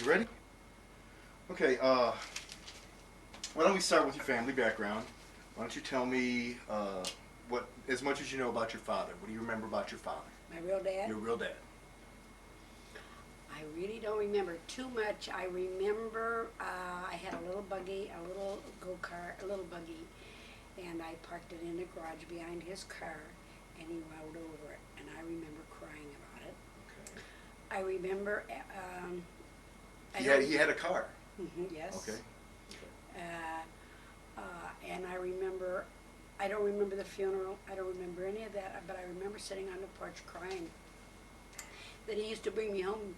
Ready? Okay, why don't we start with your family background? Why don't you tell me as much as you know about your father? What do you remember about your father? My real dad? Your real dad. I really don't remember too much. I remember I had a little buggy, a little go-kart, a little buggy, and I parked it in the garage behind his car, and he rode over it, and I remember crying about it. Okay. I remember, He had a car. yes. Okay. And I remember, I don't remember the funeral, I don't remember any of that, but I remember sitting on the porch crying that he used to bring me home.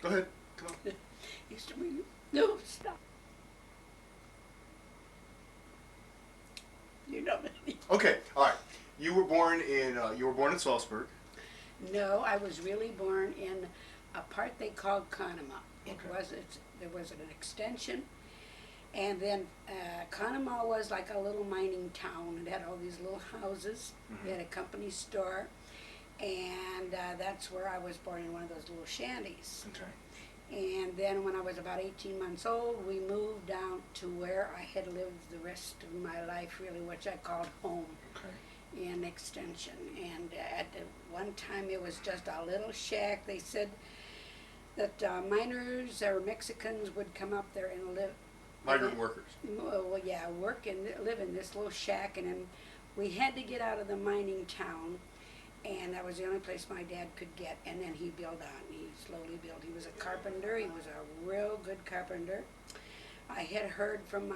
Go ahead. Come on. He used to bring me, no, stop. You know that. Okay. All right. You were born in Salzburg. No, I was really born in a part they called Conemaugh. Okay. There was an extension, and then Conemaugh was like a little mining town. It had all these little houses. Mm-hmm. It had a company store, and that's where I was born, in one of those little shanties. Okay. And then when I was about 18 months old, we moved down to where I had lived the rest of my life, really, which I called home. Okay. In Extension. And at the one time it was just a little shack. They said that miners or Mexicans would come up there and live. Migrant workers. Well, yeah, work and live in this little shack, and then we had to get out of the mining town, and that was the only place my dad could get. And then he built on. He slowly built. He was a carpenter. He was a real good carpenter. I had heard from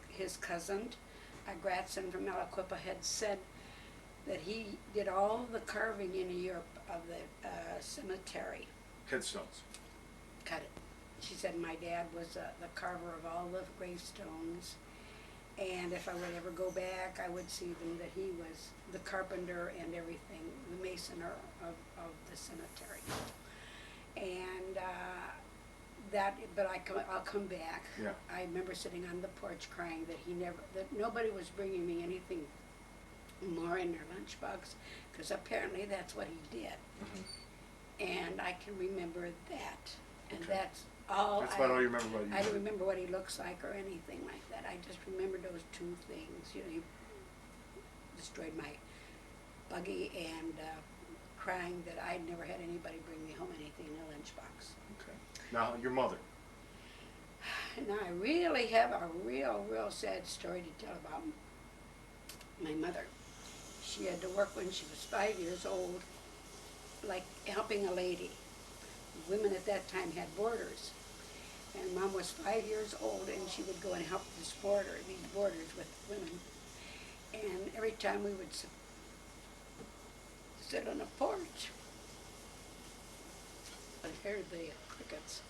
his cousin, Gratson from Malaquippa, had said that he did all the carving in Europe of the cemetery. Headstones. Cut it. She said my dad was the carver of all the gravestones, and if I would ever go back, I would see them, that he was the carpenter and everything, the mason of the cemetery. And but I'll come back. Yeah. I remember sitting on the porch crying that nobody was bringing me anything more in their lunchbox, because apparently that's what he did. Mm-hmm. And I can remember that, and Okay. that's all. That's about all you remember about you. I don't remember what he looks like or anything like that. I just remember those two things. You know, he destroyed my buggy, and crying that I'd never had anybody bring me home anything in a lunchbox. Okay. Now, your mother. Now I really have a real sad story to tell about my mother. She had to work when she was 5 years old, like helping a lady. Women at that time had boarders. And Mom was 5 years old, and she would go and help these boarders with women. And every time we would sit on a porch and hear the crickets,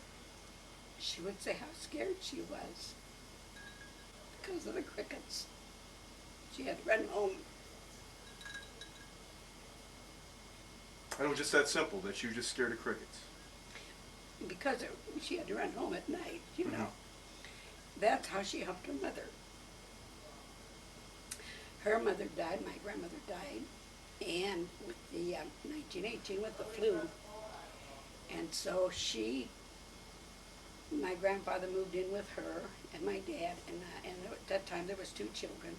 she would say how scared she was because of the crickets. She had to run home. And it was just that simple, that you were just scared of crickets. Because she had to run home at night, you know. Mm-hmm. That's how she helped her mother. Her mother died, my grandmother died, and with the 1918 with the flu. And so my grandfather moved in with her and my dad, and at that time there was 2 children.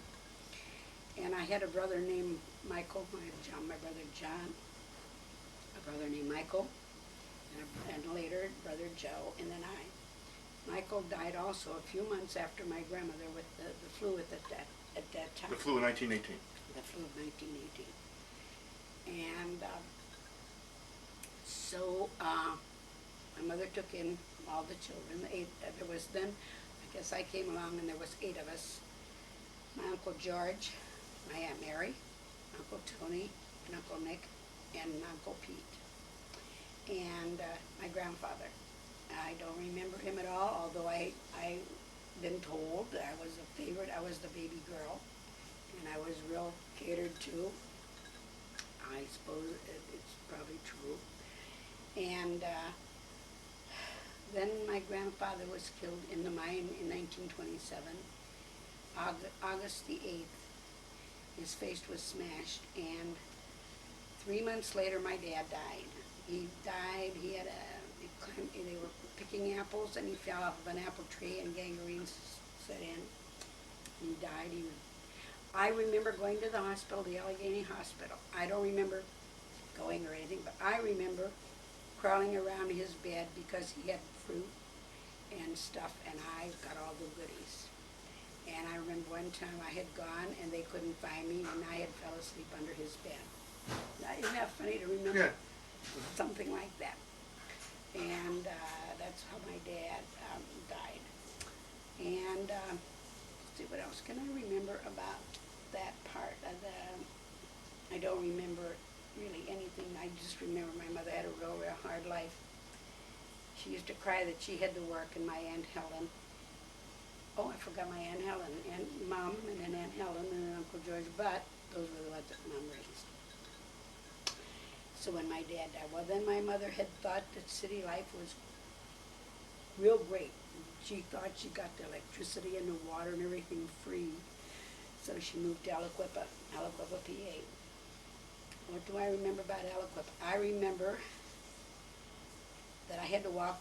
And I had a brother named Michael, my brother John, a brother named Michael, and later brother Joe, and then I. Michael died also a few months after my grandmother with the flu at that time. The flu in 1918. The flu of 1918. And so my mother took in all the children. 8. There was then, I guess I came along, and there was 8 of us. My Uncle George, my Aunt Mary, Uncle Tony, and Uncle Nick, and Uncle Pete. And my grandfather. I don't remember him at all, although I've been told I was a favorite. I was the baby girl, and I was real catered to. I suppose it's probably true. And then my grandfather was killed in the mine in 1927, August the 8th. His face was smashed, and 3 months later my dad died. He died, he had they were picking apples, and he fell off of an apple tree, and gangrene set in. He died. I remember going to the hospital, the Allegheny Hospital. I don't remember going or anything, but I remember crawling around his bed because he had fruit and stuff, and I got all the goodies. And I remember one time I had gone and they couldn't find me, and I had fell asleep under his bed. Now, isn't that funny to remember? Yeah. Something like that. And that's how my dad died. And let's see, what else can I remember about that part of the? I don't remember really anything. I just remember my mother had a real hard life. She used to cry that she had to work, and my Aunt Helen. Oh, I forgot my Aunt Helen, and Mom, and then Aunt Helen, and then Uncle George, but those were the ones that Mom raised. So when my dad died, well, then my mother had thought that city life was real great. She thought she got the electricity and the water and everything free. So she moved to Aliquippa, PA. What do I remember about Aliquippa? I remember that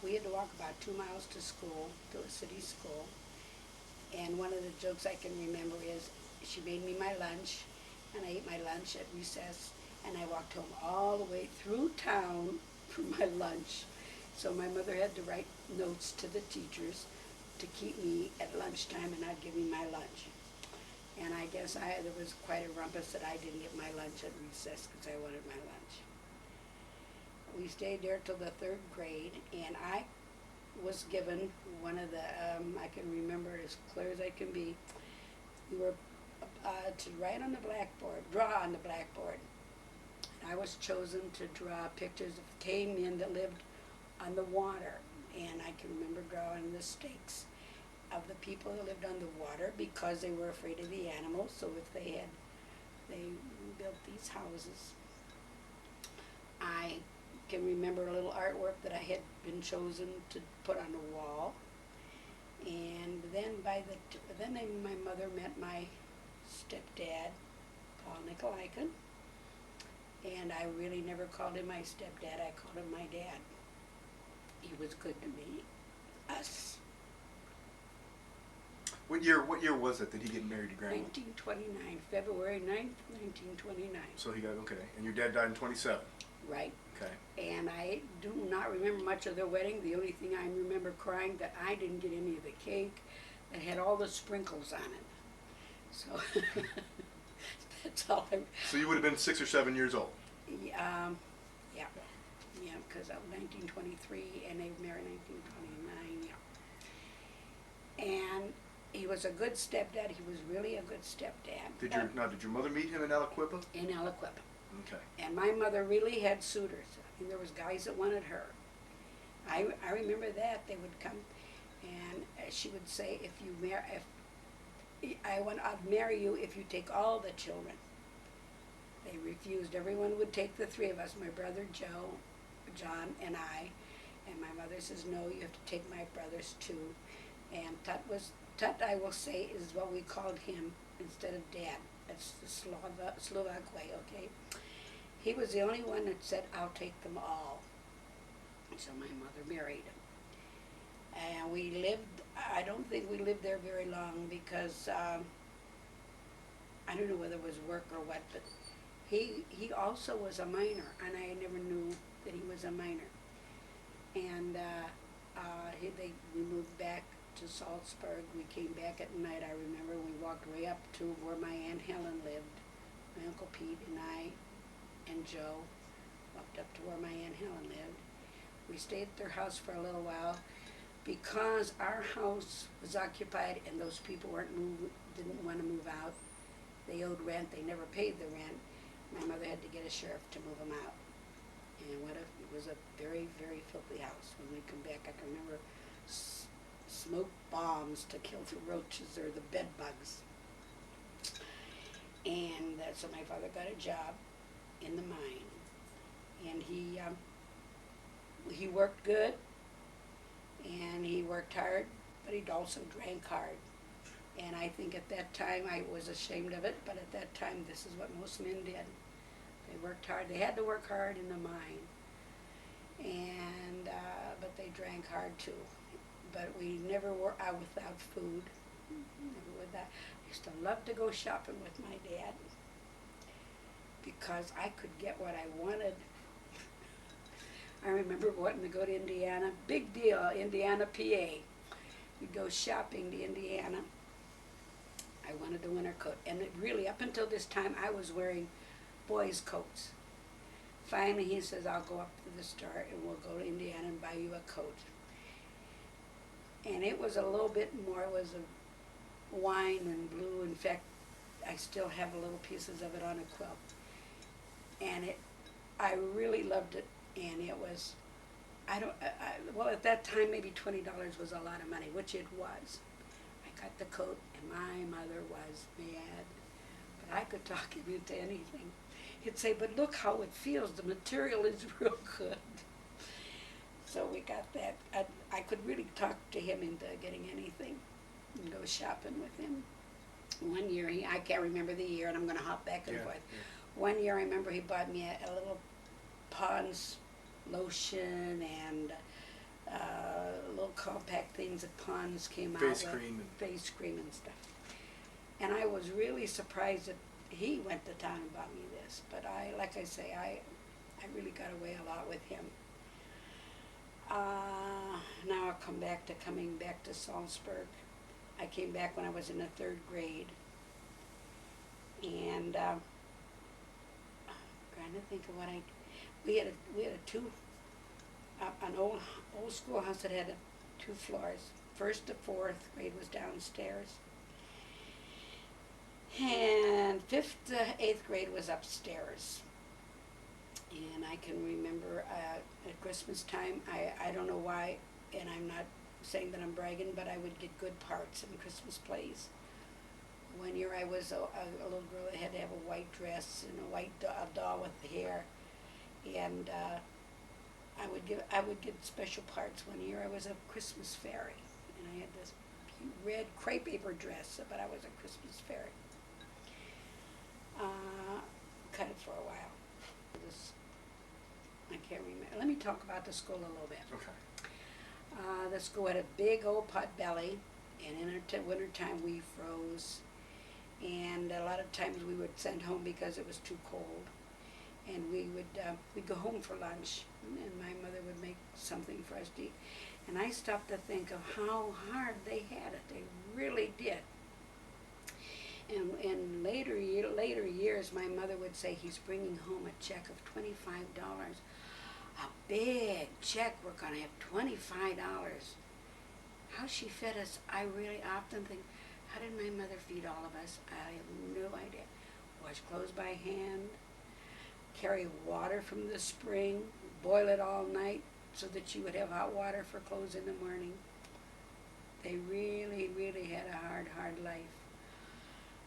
we had to walk about 2 miles to school, to a city school. And one of the jokes I can remember is she made me my lunch, and I ate my lunch at recess, and I walked home all the way through town for my lunch. So my mother had to write notes to the teachers to keep me at lunchtime and not give me my lunch. And I guess there was quite a rumpus that I didn't get my lunch at recess because I wanted my lunch. We stayed there till the 3rd grade, and I was given one of the, I can remember it as clear as I can be. We were to write on the blackboard, draw on the blackboard. And I was chosen to draw pictures of cavemen that lived on the water. And I can remember drawing the stakes of the people that lived on the water because they were afraid of the animals. So if they built these houses. I can remember a little artwork that I had been chosen to put on a wall. And then my mother met my stepdad, Paul Nikolaikin. And I really never called him my stepdad, I called him my dad. He was good to me, us. What year was it that he get married to Grandma? 1929, February 9th, 1929. So he got, okay. And your dad died in 27? Right. Okay. And I do not remember much of their wedding. The only thing I remember crying that I didn't get any of the cake that had all the sprinkles on it. So that's all I. So you would have been 6 or 7 years old? Yeah, because of 1923, and they married 1929. Yeah. And he was a good stepdad. He was really a good stepdad. Did your mother meet him in Aliquippa? In Aliquippa. Okay. And my mother really had suitors. I mean, there was guys that wanted her. I remember that. They would come, and she would say, I'll marry you if you take all the children. They refused. Everyone would take the 3 of us, my brother Joe, John, and I. And my mother says, no, you have to take my brothers too. And Tut, I will say, is what we called him instead of Dad. That's the Slovak way, okay? He was the only one that said, I'll take them all. So my mother married him. And we lived, I don't think we lived there very long because, I don't know whether it was work or what, but he also was a miner, and I never knew that he was a miner. And we moved back to Salzburg. We came back at night. I remember we walked way up to where my Aunt Helen lived. My Uncle Pete and I and Joe walked up to where my Aunt Helen lived. We stayed at their house for a little while because our house was occupied and those people didn't want to move out. They owed rent. They never paid the rent. My mother had to get a sheriff to move them out. And it was a very, very filthy house. When we come back, I can remember smoke bombs to kill the roaches or the bed bugs. And so my father got a job in the mine. And he worked good, and he worked hard, but he also drank hard. And I think at that time I was ashamed of it, but at that time this is what most men did. They worked hard. They had to work hard in the mine. and but they drank hard too. But we never were out without food. Never with that. I used to love to go shopping with my dad because I could get what I wanted. I remember wanting to go to Indiana. Big deal, Indiana, PA. We'd go shopping to Indiana. I wanted a winter coat. And it really, up until this time, I was wearing boys' coats. Finally, he says, I'll go up to the store and we'll go to Indiana and buy you a coat. And it was a little bit more, it was a wine and blue. In fact, I still have little pieces of it on a quilt. And I really loved it. And it was, well, at that time, maybe $20 was a lot of money, which it was. I got the coat, and my mother was mad. But I could talk him into anything. He'd say, but look how it feels. The material is real good. So we got that. I could really talk to him into getting anything and go shopping with him. One year, I can't remember the year, and I'm going to hop back and forth. Yeah. One year, I remember he bought me a little Pond's lotion and little compact things that Pond's came out with. Face cream and stuff. And I was really surprised that he went to town and bought me this. But like I say, I really got away a lot with him. Now I'll coming back to Salzburg. I came back when I was in the 3rd grade. And trying to think of what we had an old schoolhouse that had 2 floors. 1st to 4th grade was downstairs, and 5th to 8th grade was upstairs. And I can remember at Christmas time, I don't know why, and I'm not saying that I'm bragging, but I would get good parts in Christmas plays. One year I was a little girl that had to have a white dress and a white doll with hair. And I would get special parts. One year I was a Christmas fairy, and I had this red crepe paper dress, but I was a Christmas fairy. Cut it for a while. I can't remember. Let me talk about the school a little bit. Okay. The school had a big old pot belly, and in the wintertime we froze, and a lot of times we would send home because it was too cold. And we'd go home for lunch, and my mother would make something for us to eat. And I stopped to think of how hard they had it. They really did. And in later years, my mother would say, he's bringing home a check of $25. A big check. We're going to have $25. How she fed us, I really often think, how did my mother feed all of us? I have no idea. Wash clothes by hand, carry water from the spring, boil it all night so that you would have hot water for clothes in the morning. They really, really had a hard life.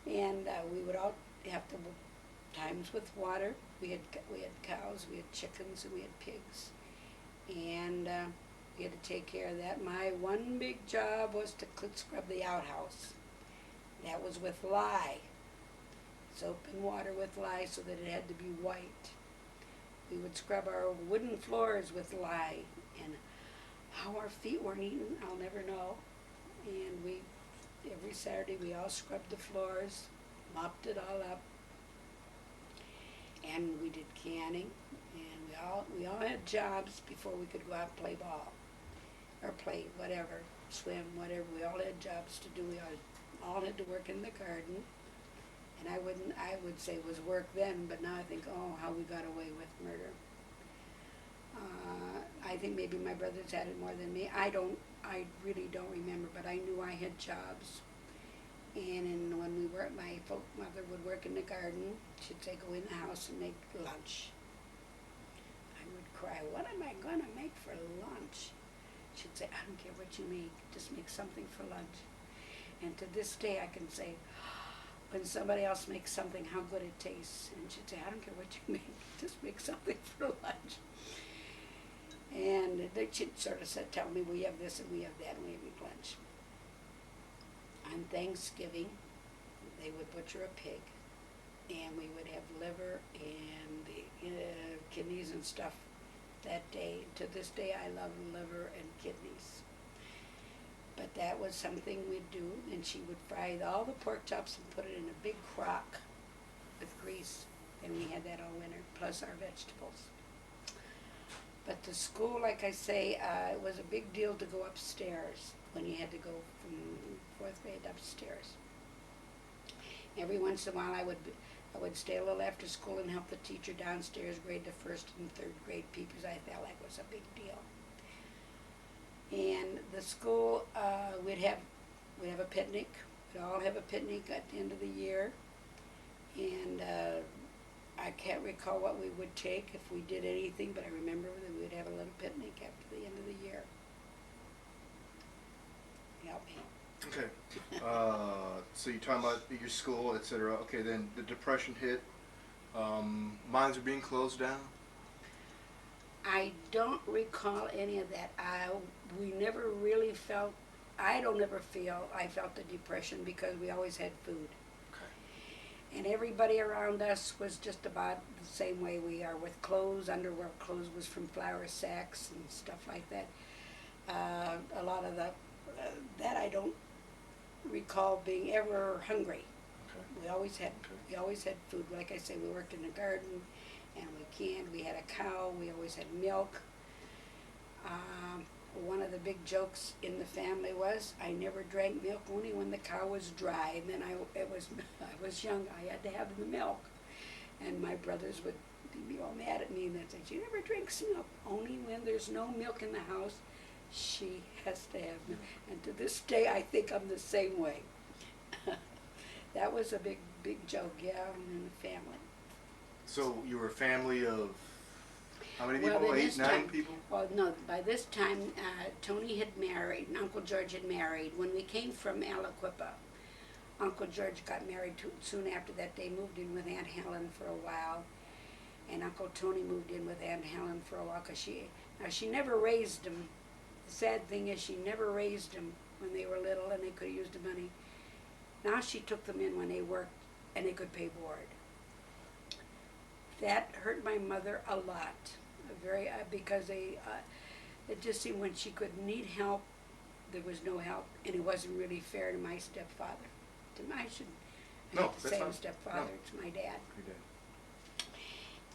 And we would all have to times with water. We had cows, we had chickens, and we had pigs. And we had to take care of that. My one big job was to scrub the outhouse. That was with lye. Soap and water with lye so that it had to be white. We would scrub our wooden floors with lye, and how our feet were eaten, I'll never know. And every Saturday we all scrubbed the floors, mopped it all up, and we did canning, and we all had jobs before we could go out and play ball, or play whatever, swim, whatever. We all had jobs to do. We all had to work in the garden. And I would say it was work then, but now I think, oh, how we got away with murder. I think maybe my brothers had it more than me. I really don't remember, but I knew I had jobs. And when we worked, my mother would work in the garden. She'd say, go in the house and make lunch. I would cry, what am I going to make for lunch? She'd say, I don't care what you make, just make something for lunch. And to this day I can say, when somebody else makes something, how good it tastes. And she'd say, I don't care what you make, just make something for lunch. And she'd sort of tell me, we have this and we have that and we have lunch. On Thanksgiving, they would butcher a pig, and we would have liver and the kidneys and stuff that day. To this day, I love liver and kidneys. But that was something we'd do, and she would fry all the pork chops and put it in a big crock with grease, and we had that all winter, plus our vegetables. But the school, like I say, it was a big deal to go upstairs when you had to go from fourth grade upstairs. Every once in a while, I would stay a little after school and help the teacher downstairs grade the first and third grade peoples. I felt like it was a big deal. And the school, we'd have a picnic. We'd all have a picnic at the end of the year. And I can't recall what we would take if we did anything, but I remember that we would have a little picnic after the end of the year. Help me. Okay. So you're talking about your school, etc. Okay, then the Depression hit. Mines were being closed down. I don't recall any of that. We never really felt, I don't ever feel I felt the Depression because we always had food. Okay. And everybody around us was just about the same way we are with clothes. Underwear clothes was from flour sacks and stuff like that. A lot of that I don't recall being ever hungry. Okay. We always had food. Like I say, we worked in the garden, and we canned. We had a cow. We always had milk. One of the big jokes in the family was I never drank milk only when the cow was dry. And then I was young. I had to have the milk, and my brothers would be all mad at me and they'd say, "She never drinks milk. Only when there's no milk in the house, she has to have milk." And to this day, I think I'm the same way. That was a big joke, yeah, in the family. So you were a family of how many Well, people? then 8, this 9 time- people? Well, no, by this time, Tony had married, and Uncle George had married. When we came from Aliquippa, Uncle George got married soon after that. They moved in with Aunt Helen for a while, and Uncle Tony moved in with Aunt Helen for a while, because she never raised them. The sad thing is she never raised them when they were little and they could have used the money. Now she took them in when they worked and they could pay board. That hurt my mother a lot, because it just seemed when she could need help, there was no help, and it wasn't really fair to my stepfather. I hate to say fine. stepfather, No. it's my dad. Your dad.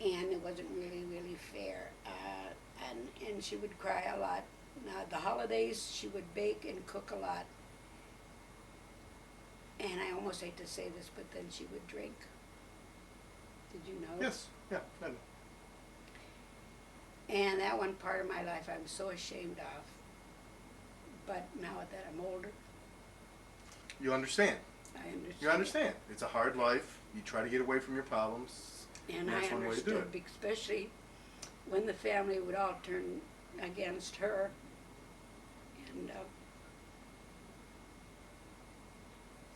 And it wasn't really fair. And she would cry a lot. Now, the holidays, she would bake and cook a lot. And I almost hate to say this, but then she would drink. Did you know? Yes. Yeah. I know. And that one part of my life I'm so ashamed of. But now that I'm older, You understand. I understand. You understand. It's a hard life. You try to get away from your problems. And That's I one way to do understood, it. especially when the family would all turn against her. And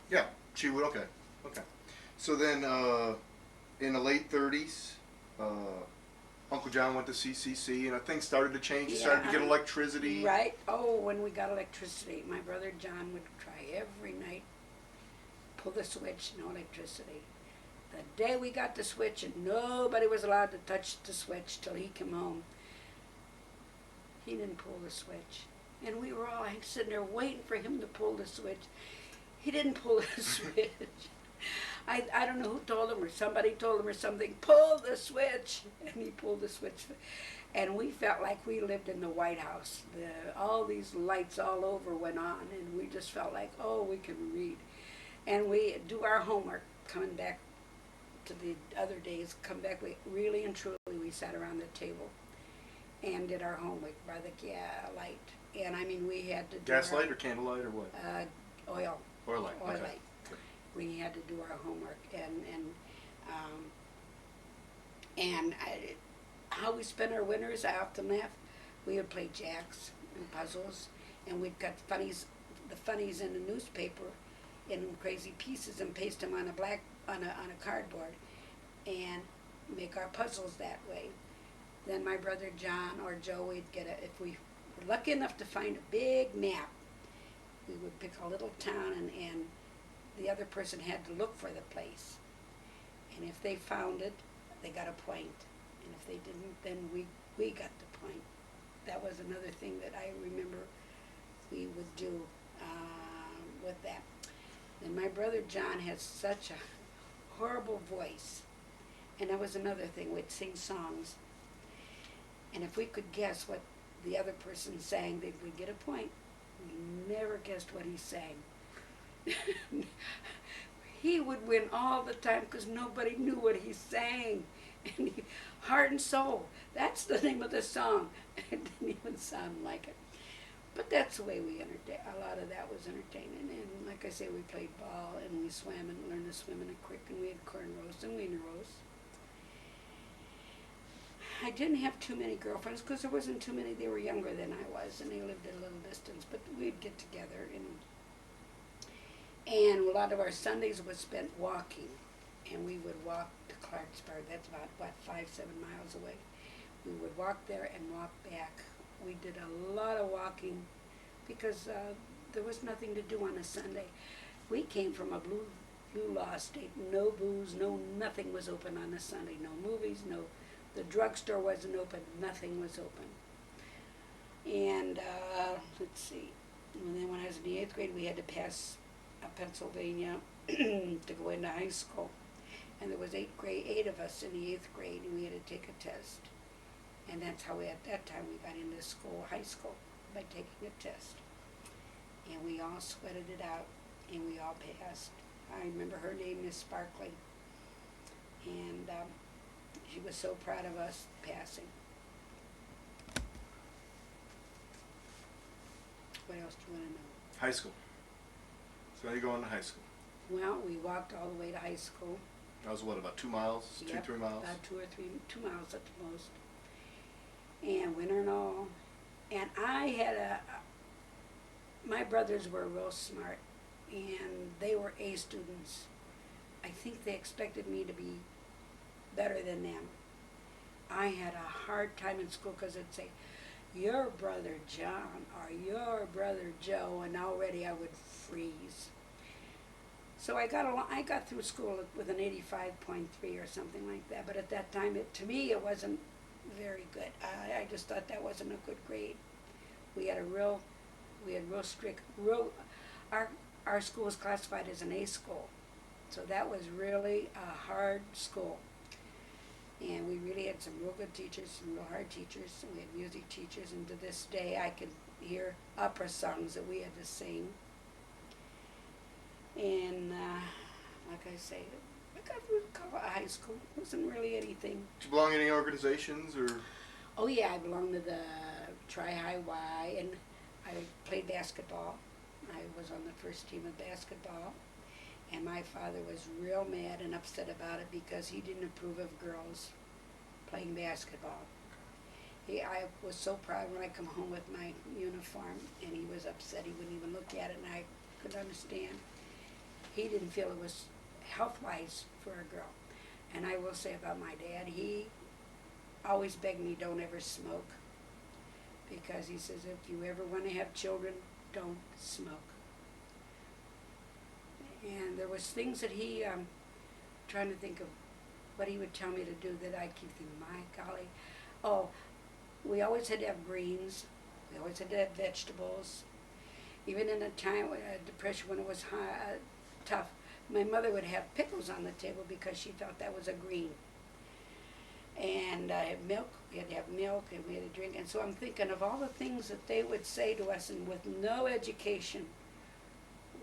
Yeah, she would. Okay. So then, in the late 30s, Uncle John went to CCC, and things started to change. You started to get Yeah. electricity. right? Oh, when we got electricity, my brother John would try every night, pull the switch, no electricity. The day we got the switch, and nobody was allowed to touch the switch till he came home, he didn't pull the switch. And we were all sitting there waiting for him to pull the switch. He didn't pull the switch. I don't know who told him, or somebody told him or something, pull the switch. And he pulled the switch. And we felt like we lived in the White House. All these lights all over went on, and we just felt like, oh, we can read. And we do our homework, coming back to the other days, we really and truly, we sat around the table and did our homework by the light. And I mean, we had to do Gaslight or candlelight or what? oil. Or light. Oil Okay. light. We had to do our homework, and how we spent our winters, I often laugh. We would play jacks and puzzles, and we'd cut the funnies in the newspaper in crazy pieces and paste them on a cardboard, and make our puzzles that way. Then my brother John or Joe, we'd if we were lucky enough to find a big map, we would pick a little town, and the other person had to look for the place. And if they found it, they got a point. And if they didn't, then we We got the point. That was another thing that I remember we would do with that. And my brother John had such a horrible voice. And that was another thing. We'd sing songs. And if we could guess what the other person sang, then we'd get a point. We never guessed what he sang. He would win all the time because nobody knew what he sang. And Heart and Soul, that's the name of the song. It didn't even sound like it. But that's the way we entertained. A lot of that was entertaining. And like I say, we played ball and we swam and learned to swim in a creek, and we had corn roast and wiener roast. I didn't have too many girlfriends because there wasn't too many. They were younger than I was, and they lived at a little distance. But we'd get together, and a lot of our Sundays was spent walking, and we would walk to Clarksburg. That's about 5-7 miles away. We would walk there and walk back. We did a lot of walking because there was nothing to do on a Sunday. We came from a blue law state. No booze, no nothing was open on a Sunday. No movies, no. The drugstore wasn't open. Nothing was open. And let's see. And then when I was in the 8th grade, we had to pass Pennsylvania to go into high school. And there was 8 of us in the 8th grade, and we had to take a test. And that's how at that time we got into high school, by taking a test. And we all sweated it out, and we all passed. I remember her name is Sparkly. And she was so proud of us passing. What else do you want to know? High school. So how you going to high school? Well, we walked all the way to high school. That was what, about 2 miles? Yep, 2-3 miles? about 2 miles at the most. And winter and all. And I had my brothers were real smart, and they were A students. I think they expected me to be better than them. I had a hard time in school because it'd say, your brother John or your brother Joe, and already I would freeze. So I got through school with an 85.3 or something like that, but at that time, to me, it wasn't very good. I just thought that wasn't a good grade. We had real strict, our school was classified as an A school, so that was really a hard school. And we really had some real good teachers, some real hard teachers, and we had music teachers, and to this day I can hear opera songs that we had to sing. And like I say, I got through high school. It wasn't really anything. Did you belong in any organizations or? Oh yeah, I belonged to the Tri-High-Y, and I played basketball. I was on the first team of basketball. And my father was real mad and upset about it because he didn't approve of girls playing basketball. I was so proud when I come home with my uniform, and he was upset. He wouldn't even look at it, and I could understand. He didn't feel it was health-wise for a girl. And I will say about my dad, he always begged me, don't ever smoke. Because he says, if you ever want to have children, don't smoke. And there was things that he, trying to think of what he would tell me to do that I keep thinking, my golly. Oh, we always had to have greens. We always had to have vegetables. Even in a time, depression, when it was tough, my mother would have pickles on the table because she thought that was a green. And milk, we had to have milk, and we had to drink. And so I'm thinking of all the things that they would say to us, and with no education,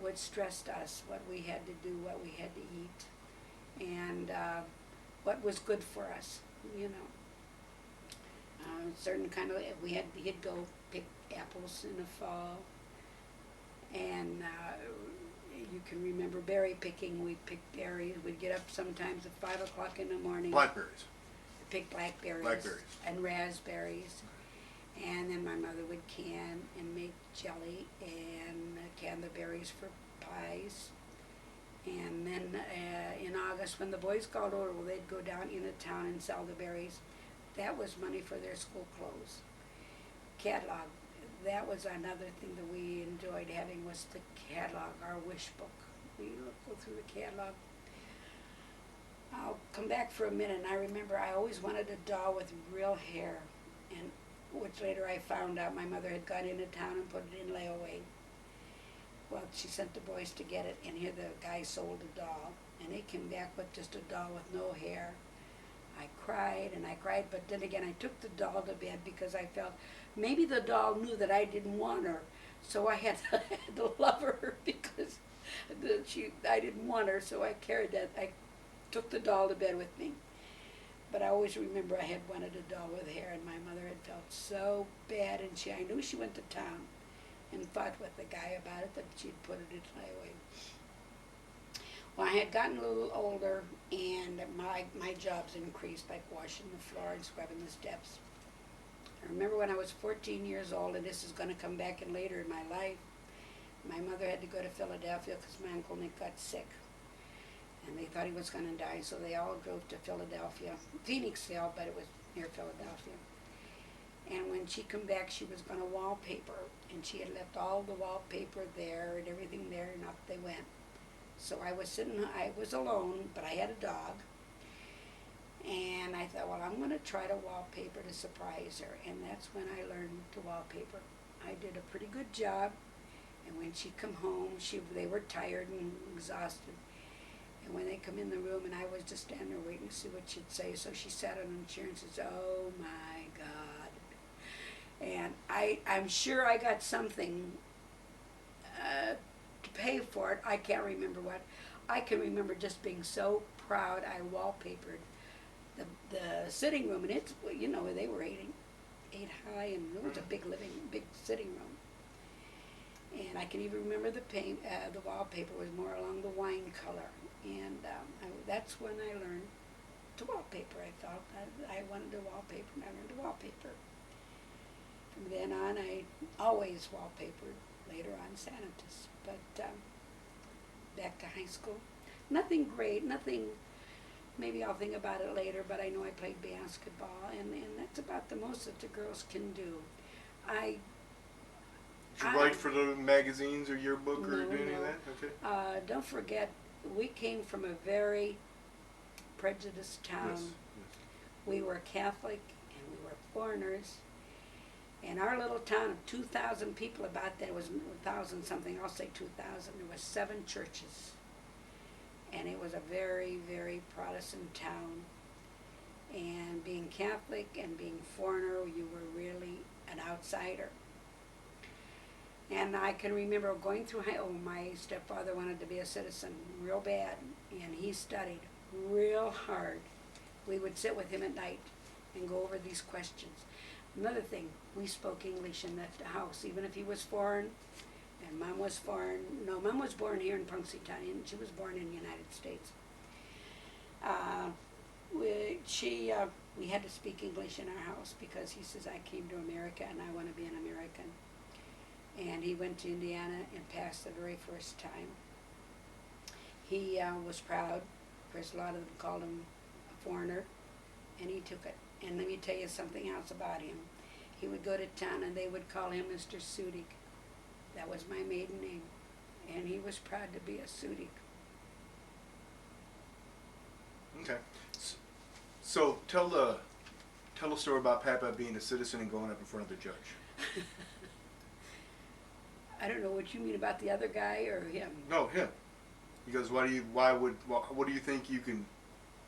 would stress us what we had to do, what we had to eat, and what was good for us, you know. Certain kind of, he'd go pick apples in the fall, and you can remember berry picking. We'd pick berries. We'd get up sometimes at 5 o'clock in the morning. Blackberries. Pick blackberries. And raspberries. And then my mother would can and make jelly and can the berries for pies. And then in August, when the boys got older, well, they'd go down into town and sell the berries. That was money for their school clothes. Catalog. That was another thing that we enjoyed having, was the catalog, our wish book. We would go through the catalog. I'll come back for a minute, and I remember I always wanted a doll with real hair. and which later I found out my mother had gone into town and put it in layaway. Well, she sent the boys to get it, and here the guy sold a doll, and they came back with just a doll with no hair. I cried and I cried, but then again I took the doll to bed because I felt maybe the doll knew that I didn't want her, so I had to love her because I didn't want her, so I carried that. I took the doll to bed with me. But I always remember I had wanted a doll with hair, and my mother had felt so bad, and I knew she went to town and fought with the guy about it, that she'd put it in layaway. Well, I had gotten a little older, and my jobs increased, like washing the floor and scrubbing the steps. I remember when I was 14 years old, and this is going to come back in later in my life, my mother had to go to Philadelphia because my Uncle Nick got sick. And they thought he was going to die, so they all drove to Philadelphia, Phoenixville, but it was near Philadelphia. And when she come back, she was going to wallpaper, and she had left all the wallpaper there and everything there, and up they went. So I was alone, but I had a dog, and I thought, well, I'm going to try to wallpaper to surprise her, and that's when I learned to wallpaper. I did a pretty good job, and when she come home, they were tired and exhausted. And when they come in the room, and I was just standing there waiting to see what she'd say, so she sat on a chair and says, "Oh my God." And I'm sure I got something to pay for it. I can't remember what. I can remember just being so proud. I wallpapered the sitting room, and it's, you know, they were eight high, and it was a big sitting room. And I can even remember the paint, the wallpaper was more along the wine color. And that's when I learned to wallpaper. I thought I wanted to wallpaper, and I learned to wallpaper. From then on, I always wallpapered, later on Sanitas. But back to high school, nothing great, nothing, maybe I'll think about it later, but I know I played basketball, and that's about the most that the girls can do. Did you write for the magazines or yearbook or do any of that? Okay. Don't forget, we came from a very prejudiced town. Yes. We were Catholic and we were foreigners. And our little town of 2,000 people, about that, was 1,000 something, I'll say 2,000. There was 7 churches. And it was a very, very Protestant town. And being Catholic and being foreigner, you were really an outsider. And I can remember going through my stepfather wanted to be a citizen real bad, and he studied real hard. We would sit with him at night and go over these questions. Another thing, we spoke English in that house, even if he was foreign, and Mom was foreign. No, Mom was born here in Punxsutawney, and she was born in the United States. We had to speak English in our house because he says, I came to America and I want to be an American. And he went to Indiana and passed the very first time. He was proud. Of course, a lot of them called him a foreigner, and he took it. And let me tell you something else about him. He would go to town and they would call him Mr. Sudick. That was my maiden name. And he was proud to be a Sudick. Okay. So tell a story about Papa being a citizen and going up in front of the judge. I don't know what you mean about the other guy or him. No, him. He goes, what do you think you can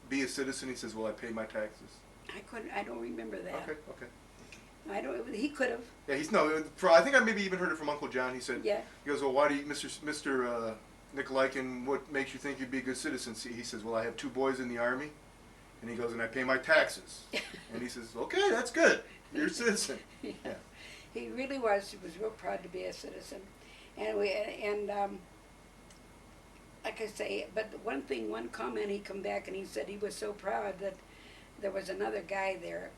be a citizen? He says, well, I pay my taxes. I don't remember that. Okay. He could have. Yeah, I think I maybe even heard it from Uncle John. He said, yeah. He goes, well, why do you, Mr. Nikolaikin, what makes you think you'd be a good citizen? He says, well, I have 2 boys in the Army. And he goes, and I pay my taxes. And he says, okay, that's good. You're a citizen. Yeah. Yeah. He really was. He was real proud to be a citizen, and like I say, but one comment, he come back and he said he was so proud that there was another guy there,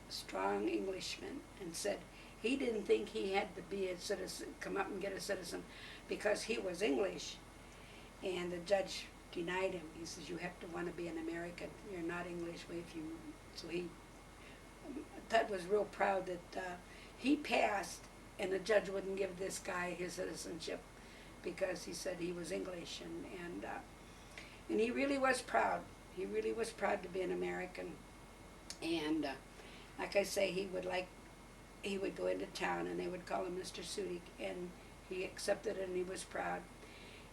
a strong Englishman, and said he didn't think he had to be a citizen, come up and get a citizen, because he was English, and the judge denied him. He says you have to want to be an American. You're not English. So Ted was real proud that. He passed, and the judge wouldn't give this guy his citizenship because he said he was English, and he really was proud. He really was proud to be an American, and like I say, he would go into town and they would call him Mr. Sudick, and he accepted it and he was proud.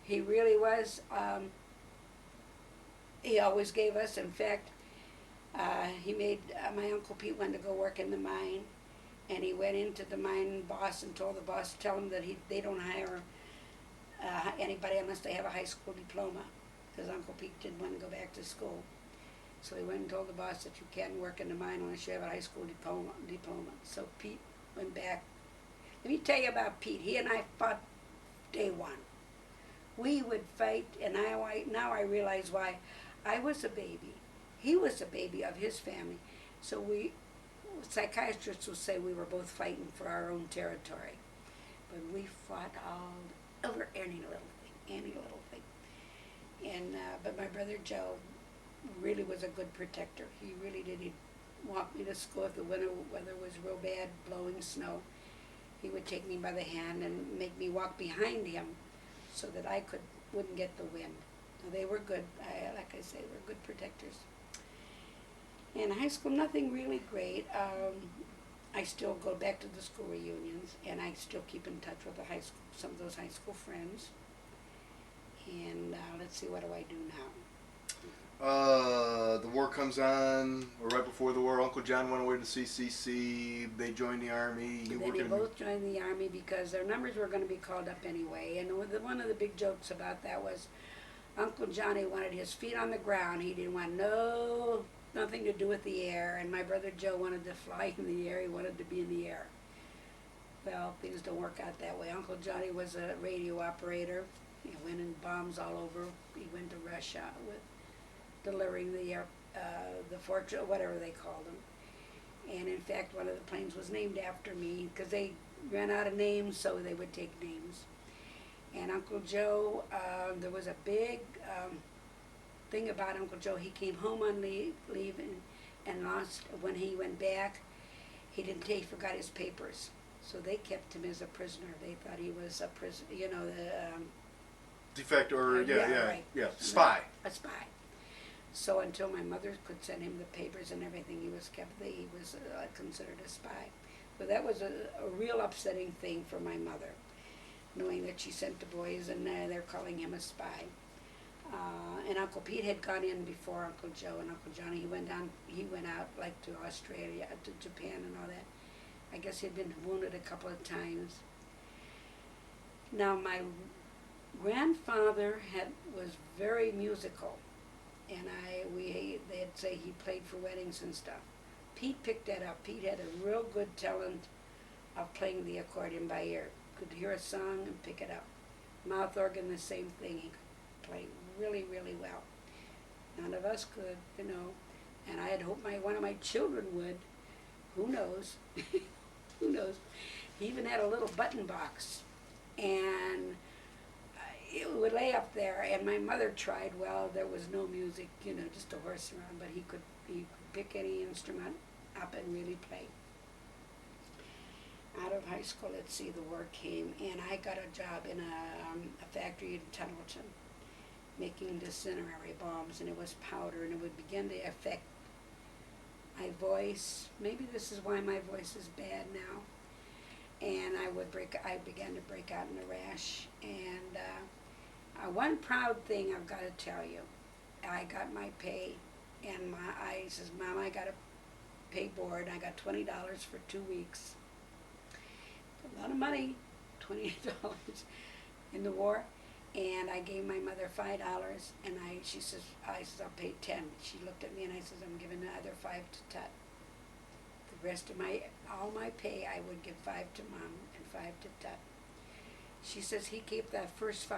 He really was. He always gave us, in fact, he made my Uncle Pete wanted to go work in the mine, and he went into the mine boss and told the boss to tell him that they don't hire anybody unless they have a high school diploma, because Uncle Pete didn't want to go back to school. So he went and told the boss that you can't work in the mine unless you have a high school diploma. So Pete went back. Let me tell you about Pete. He and I fought day one. We would fight, and now I realize why. I was a baby. He was a baby of his family. So psychiatrists will say we were both fighting for our own territory. But we fought all over any little thing. And but my brother Joe really was a good protector. He really did. He'd walk me to school if the weather was real bad, blowing snow. He would take me by the hand and make me walk behind him so that I wouldn't get the wind. They were good. Like I say, they were good protectors. In high school, nothing really great. I still go back to the school reunions, and I still keep in touch with some of those high school friends. And let's see, what do I do now? The war comes on, or right before the war, Uncle John went away to CCC. They joined the Army. They both joined the Army because their numbers were going to be called up anyway. And one of the big jokes about that was Uncle Johnny wanted his feet on the ground. He didn't want nothing to do with the air. And my brother Joe wanted to fly in the air. He wanted to be in the air. Well, things don't work out that way. Uncle Johnny was a radio operator. He went in bombs all over. He went to Russia with delivering the fortune, whatever they called them. And in fact, one of the planes was named after me because they ran out of names, so they would take names. And Uncle Joe, there was a big thing about Uncle Joe. He came home on leave and lost. When he went back, he forgot his papers. So they kept him as a prisoner. They thought he was a prisoner, defect or right. spy. A spy. So until my mother could send him the papers and everything, he was considered a spy. So that was a real upsetting thing for my mother, knowing that she sent the boys and they're calling him a spy. And Uncle Pete had gone in before Uncle Joe and Uncle Johnny. He went out like to Australia, to Japan and all that. I guess he'd been wounded a couple of times. Now my grandfather was very musical, and they'd say he played for weddings and stuff. Pete picked that up. Pete had a real good talent of playing the accordion by ear. Could hear a song and pick it up. Mouth organ, the same thing. He could play really, really well. None of us could, and I had hoped one of my children would. Who knows? Who knows? He even had a little button box, and it would lay up there, and my mother tried. Well, there was no music, just a horse around, but he could pick any instrument up and really play. Out of high school, let's see, the war came, and I got a job in a factory in Tunnelton, making disintegratory bombs, and it was powder, and it would begin to affect my voice. Maybe this is why my voice is bad now. And I began to break out in a rash. And one proud thing I've got to tell you, I got my pay, and I says, Mom, I got a pay board. I got $20 for 2 weeks. A lot of money, $28 in the war. And I gave my mother $5, and she says, I said, I'll pay 10. She looked at me and I says, I'm giving the other 5 to Tut. The rest of all my pay, I would give 5 to Mom and 5 to Tut. She says he kept that first $5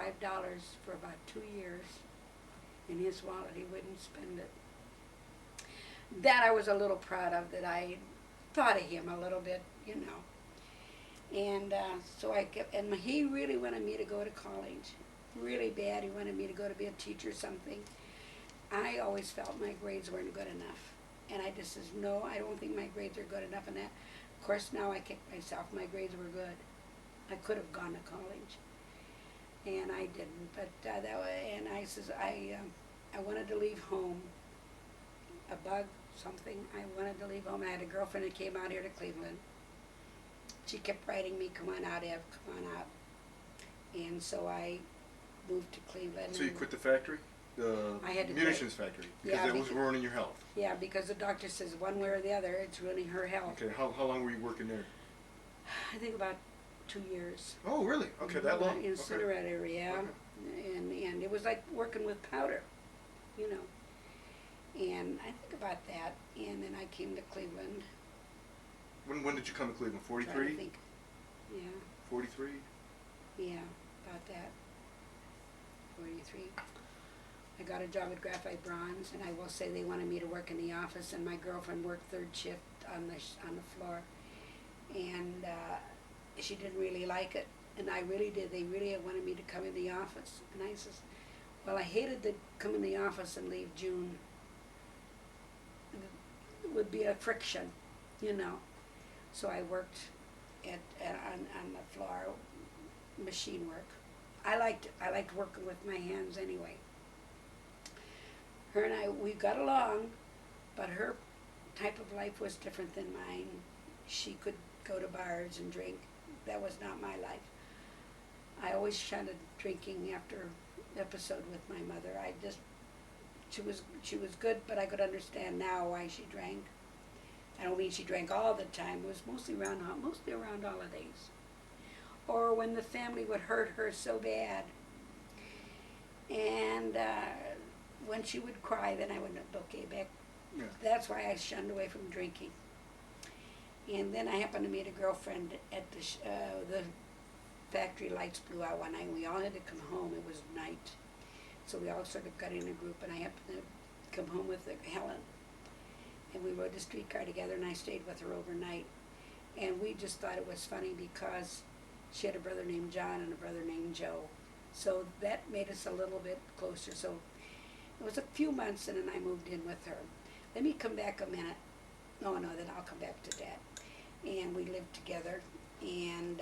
for about 2 years in his wallet. He wouldn't spend it. That I was a little proud of, that I thought of him a little bit, And so and he really wanted me to go to college. Really bad. He wanted me to go to be a teacher or something. I always felt my grades weren't good enough. And I just says, no, I don't think my grades are good enough. And that, of course, now I kick myself. My grades were good. I could have gone to college. And I didn't. But and I says, I wanted to leave home. A bug something. I wanted to leave home. I had a girlfriend that came out here to Cleveland. She kept writing me, come on out, Ev, come on out. And so I moved to Cleveland. So you quit the factory? The I had to munitions factory? Because Yeah, it was because- ruining your health. Yeah, because the doctor says one way or the other, it's ruining her health. Okay, how long were you working there? I think about 2 years. Oh, really? Okay, that long? Okay. Incinerator, yeah. Okay. And it was like working with powder, you know. And I think about that, and then I came to Cleveland. When did you come to Cleveland? Trying to 43? think. Yeah, 43? yeah, about that. 43. I got a job at Graphite Bronze, and I will say they wanted me to work in the office, and my girlfriend worked third shift on the floor, and she didn't really like it, and I really did. They really wanted me to come in the office, and I says, well, I hated to come in the office and leave June. It would be a friction, you know. So I worked on the floor, machine work. I liked working with my hands anyway. Her and I, we got along, but her type of life was different than mine. She could go to bars and drink. That was not my life. I always shunned drinking after episode with my mother. She was good, but I could understand now why she drank. I don't mean she drank all the time. It was mostly around holidays, or when the family would hurt her so bad. And when she would cry, then I would okay back. Yeah. That's why I shunned away from drinking. And then I happened to meet a girlfriend at the factory. Lights blew out one night, and we all had to come home. It was night, so we all sort of got in a group, and I happened to come home with Helen. And we rode the streetcar together, and I stayed with her overnight. And we just thought it was funny because she had a brother named John and a brother named Joe. So that made us a little bit closer. So it was a few months, and then I moved in with her. Let me come back a minute. No, then I'll come back to that. And we lived together, and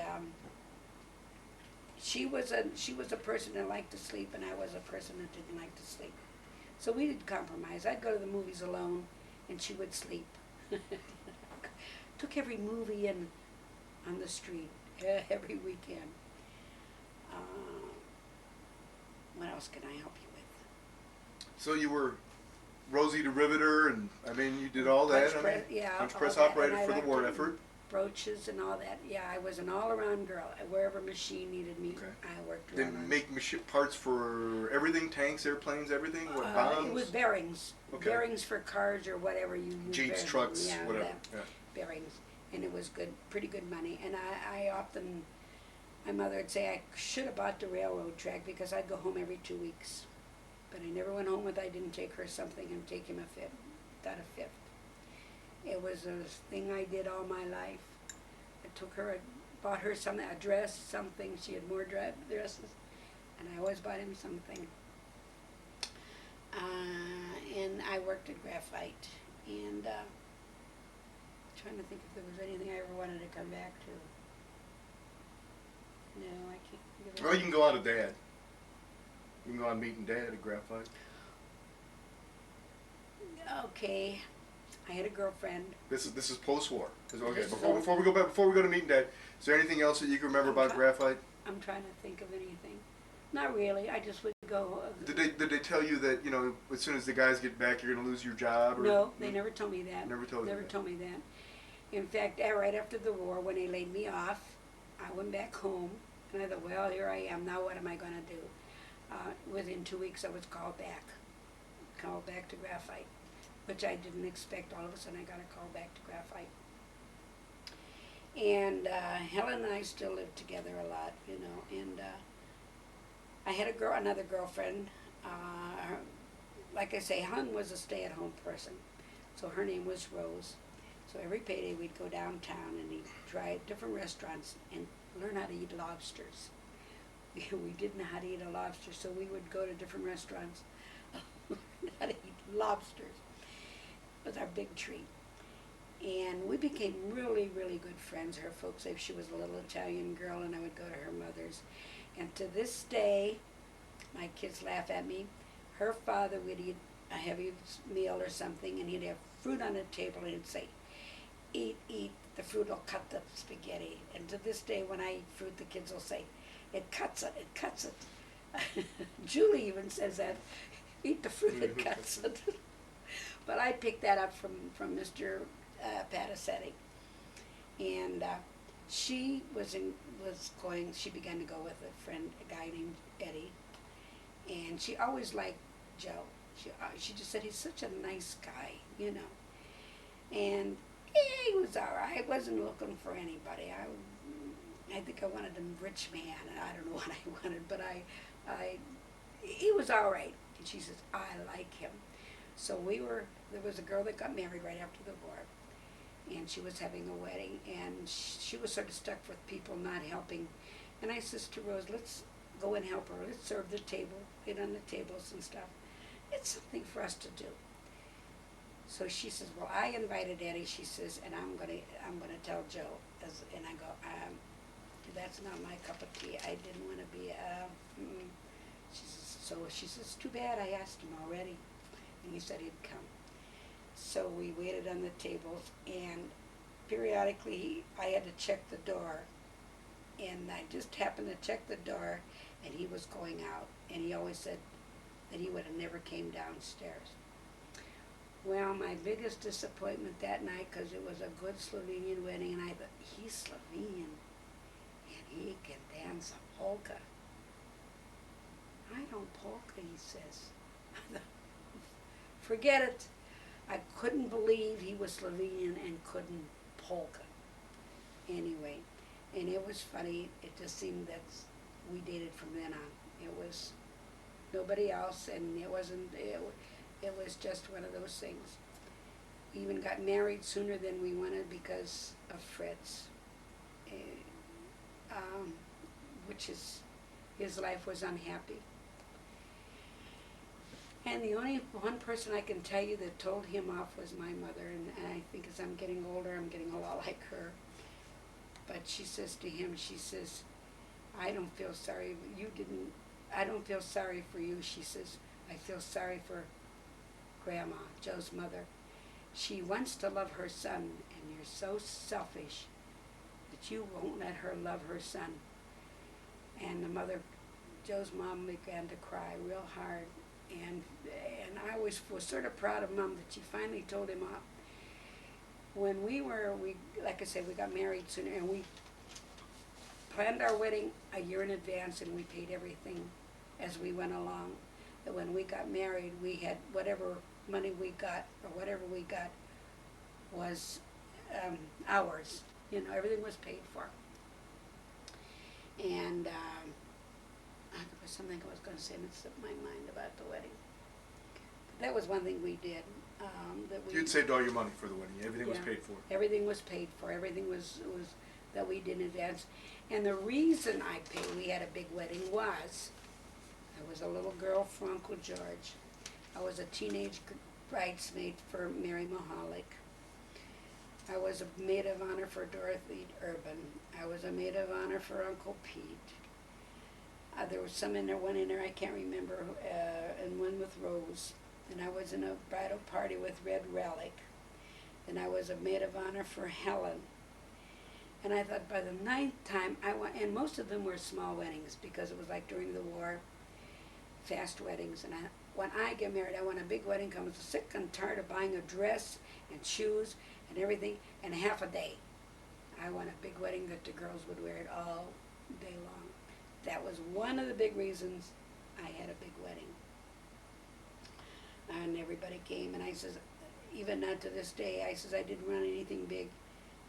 she was a person that liked to sleep, and I was a person that didn't like to sleep. So we did compromise. I'd go to the movies alone, and she would sleep. Took every movie in on the street every weekend. What else can I help you with? So you were Rosie the Riveter, and I mean, you did all that. Punch press, yeah, punch all press that, operator and I for the liked war it. effort. Brooches and all that. Yeah, I was an all-around girl. Wherever machine needed me, Okay. I worked They around. make parts for everything, tanks, airplanes, everything. What, bombs? It was bearings. Okay. Bearings for cars or whatever you use. Jeeps, bearings. trucks, Yeah, whatever. that. Yeah. Bearings. And it was good, pretty good money. And I often, my mother would say I should have bought the railroad track because I'd go home every 2 weeks. But I never went home with I didn't take her something and take him a fifth. Got a fifth. It was a thing I did all my life. I took her, bought her something, a dress, something. She had more dresses, and I always bought him something. And I worked at Graphite, and trying to think if there was anything I ever wanted to come back to. No, I can't think of Well, you can go out of Dad. You can go on meeting Dad at Graphite. Okay, I had a girlfriend. This is post-war. Okay. This is Before we go back, before we go to meeting Dad, is there anything else that you can remember about Graphite? I'm trying to think of anything. Not really. I just would go. Did they tell you that, you know, as soon as the guys get back, you're going to lose your job? Or? No, they never told me that. Never told you Never that. told me that. In fact, right after the war, when they laid me off, I went back home, and I thought, well, here I am. Now what am I going to do? Within 2 weeks, I was called back to Graphite, which I didn't expect. All of a sudden, I got a call back to Graphite. And Helen and I still lived together a lot, you know. And I had another girlfriend. Like I say, Helen was a stay-at-home person, so her name was Rose. So every payday, we'd go downtown and we'd try different restaurants and learn how to eat lobsters. We didn't know how to eat a lobster, so we would go to different restaurants, learn how to eat lobsters. It was our big treat. And we became really, really good friends. Her folks say she was a little Italian girl, and I would go to her mother's. And to this day, my kids laugh at me. Her father would eat a heavy meal or something, and he'd have fruit on the table, and he'd say, eat, eat, the fruit will cut the spaghetti. And to this day, when I eat fruit, the kids will say, it cuts it, it cuts it. Julie even says that, eat the fruit, it cuts it. But I picked that up from Mr. Patacetti. And she she began to go with a guy named Eddie. And she always liked Joe. She just said, he's such a nice guy, you know. And he was all right. I wasn't looking for anybody. I think I wanted a rich man, and I don't know what I wanted, but he was all right. And she says, I like him. So there was a girl that got married right after the war, and she was having a wedding, and she was sort of stuck with people not helping. And I says to Rose, let's go and help her. Let's serve the table, get on the tables and stuff. It's something for us to do. So she says, well, I invited Eddie, she says, and I'm gonna tell Joe. And I go, that's not my cup of tea. I didn't want to be, she says, too bad, I asked him already. And he said he'd come. So we waited on the tables, and periodically I had to check the door. And I just happened to check the door, and he was going out. And he always said that he would have never came downstairs. Well, my biggest disappointment that night, because it was a good Slovenian wedding, and I thought, he's Slovenian, and he can dance a polka. I don't polka, he says. Forget it. I couldn't believe he was Slovenian and couldn't polka. Anyway, and it was funny. It just seemed that we dated from then on. It was nobody else, and it wasn't. It was just one of those things. We even got married sooner than we wanted because of Fred's, which is, his life was unhappy. And the only one person I can tell you that told him off was my mother, and I think as I'm getting older, I'm getting a lot like her. But she says to him, she says, I don't feel sorry, I don't feel sorry for you, she says, I feel sorry for Grandma, Joe's mother. She wants to love her son, and you're so selfish that you won't let her love her son. And the mother, Joe's mom, began to cry real hard. And I was sort of proud of Mom that she finally told him off. When like I said, we got married sooner, and we planned our wedding a year in advance, and we paid everything as we went along. That when we got married, we had whatever money we got, or whatever we got was ours. You know, everything was paid for. And there was something I was going to say, and it slipped my mind about the wedding. But that was one thing we did. You'd saved all your money for the wedding. Everything was Yeah. paid for. Everything was paid for. Everything was that we did in advance. And the reason I paid, we had a big wedding, was I was a little girl for Uncle George. I was a teenage bridesmaid for Mary Mahalik. I was a maid of honor for Dorothy Urban. I was a maid of honor for Uncle Pete. There was some in there, one in there I can't remember, and one with Rose. And I was in a bridal party with Red Relic. And I was a maid of honor for Helen. And I thought by the 9th time, and most of them were small weddings, because it was like during the war, fast weddings. And when I get married, I want a big wedding. I was sick and tired of buying a dress and shoes and everything in half a day. I want a big wedding that the girls would wear it all day long. That was one of the big reasons I had a big wedding. And everybody came, and I says, even not to this day, I says I didn't run anything big.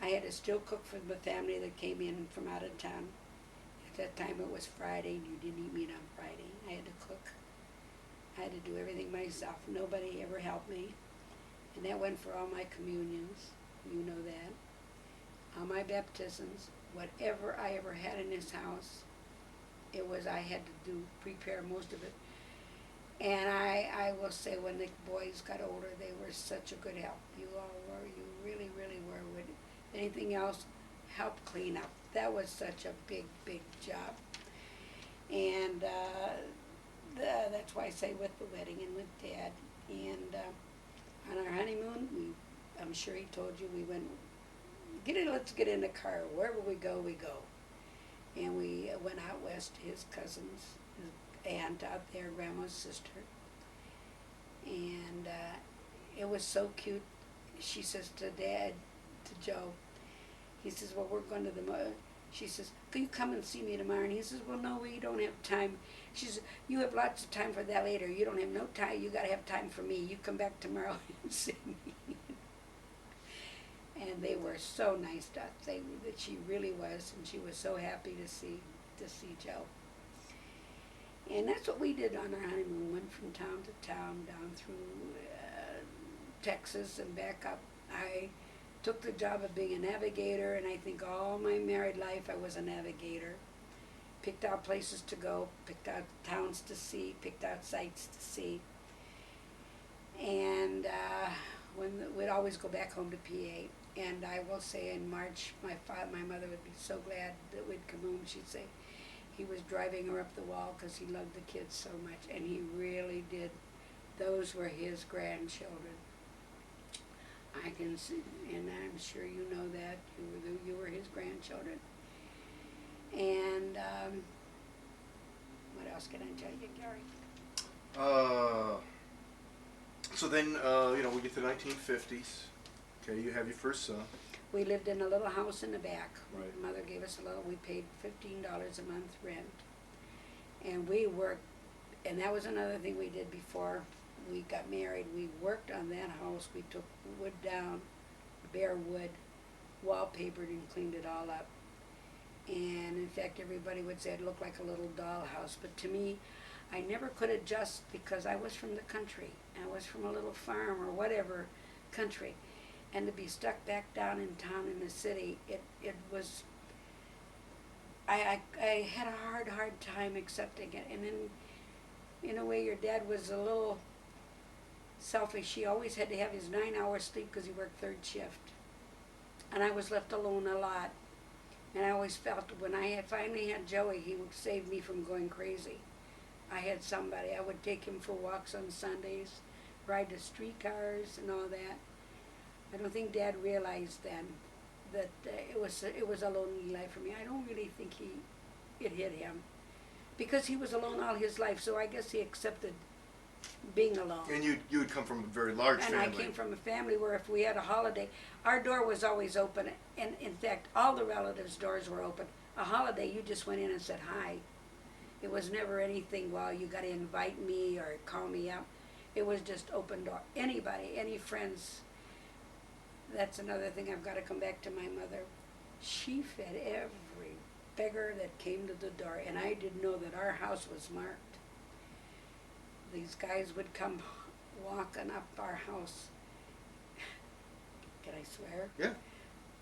I had to still cook for the family that came in from out of town. At that time it was Friday, and you didn't eat meat on Friday. I had to cook. I had to do everything myself. Nobody ever helped me. And that went for all my communions. You know that. All my baptisms, whatever I ever had in this house, I had to prepare most of it. And I will say, when the boys got older, they were such a good help. You all were. You really, really were. With anything else, help clean up. That was such a big, big job. And that's why I say with the wedding and with Dad. And on our honeymoon, I'm sure he told you, we went, let's get in the car. Wherever we go, we go. And we went out west to his cousin's, his aunt out there, Grandma's sister. And it was so cute. She says to Dad, to Joe, he says, well, we're going to the, she says, can you come and see me tomorrow? And he says, well, no, we don't have time. She says, you have lots of time for that later. You don't have no time. You got to have time for me. You come back tomorrow and see me. And they were so nice to us. That she really was, and she was so happy to see Joe. And that's what we did on our honeymoon. Went from town to town, down through Texas and back up. I took the job of being a navigator, and I think all my married life I was a navigator. Picked out places to go, picked out towns to see, picked out sites to see. And we'd always go back home to PA. And I will say in March, my mother would be so glad that we'd come home. She'd say he was driving her up the wall because he loved the kids so much, and he really did. Those were his grandchildren. I can see, and I'm sure you know that you were his grandchildren. And what else can I tell you, Gary? So then, we get to the 1950s. Okay, you have your first son. We lived in a little house in the back. Right. Mother gave us a little, we paid $15 a month rent. And we worked, and that was another thing we did before we got married. We worked on that house. We took wood down, bare wood, wallpapered and cleaned it all up. And in fact, everybody would say it looked like a little dollhouse. But to me, I never could adjust because I was from the country. I was from a little farm or whatever country. And to be stuck back down in town in the city, it was, I had a hard time accepting it. And then, in a way, your dad was a little selfish. He always had to have his 9 hours sleep because he worked third shift. And I was left alone a lot. And I always felt when I had finally had Joey, he would save me from going crazy. I had somebody. I would take him for walks on Sundays, ride the streetcars and all that. I don't think Dad realized then that it was a lonely life for me. I don't really think it hit him because he was alone all his life. So I guess he accepted being alone. And you had come from a very large family. And I came from a family where if we had a holiday, our door was always open. And in fact, all the relatives' doors were open. A holiday, you just went in and said hi. It was never anything, well, you got to invite me or call me up. It was just open door. Anybody, any friends. That's another thing. I've got to come back to my mother. She fed every beggar that came to the door, and I didn't know that our house was marked. These guys would come walking up our house. Can I swear? Yeah.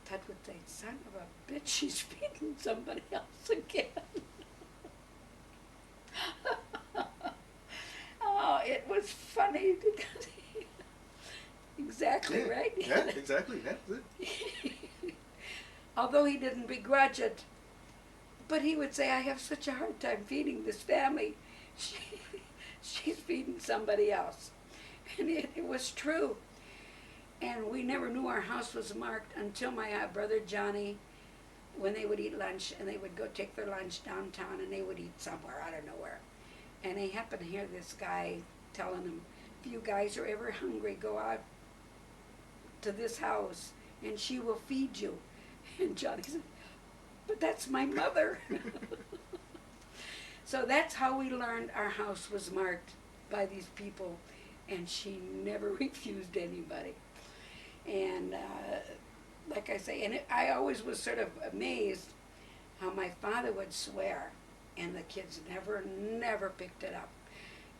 Ted would say, son of a bitch, she's feeding somebody else again. Oh, it was funny because exactly, yeah. right? Yeah, exactly. That's it. Although he didn't begrudge it, but he would say, I have such a hard time feeding this family. She's feeding somebody else. And it was true. And we never knew our house was marked until my brother Johnny, when they would eat lunch, and they would go take their lunch downtown, and they would eat somewhere, I don't know where. And they happened to hear this guy telling them, if you guys are ever hungry, go out to this house, and she will feed you. And Johnny said, but that's my mother. So that's how we learned our house was marked by these people, and she never refused anybody. And like I say, and I always was sort of amazed how my father would swear, and the kids never picked it up.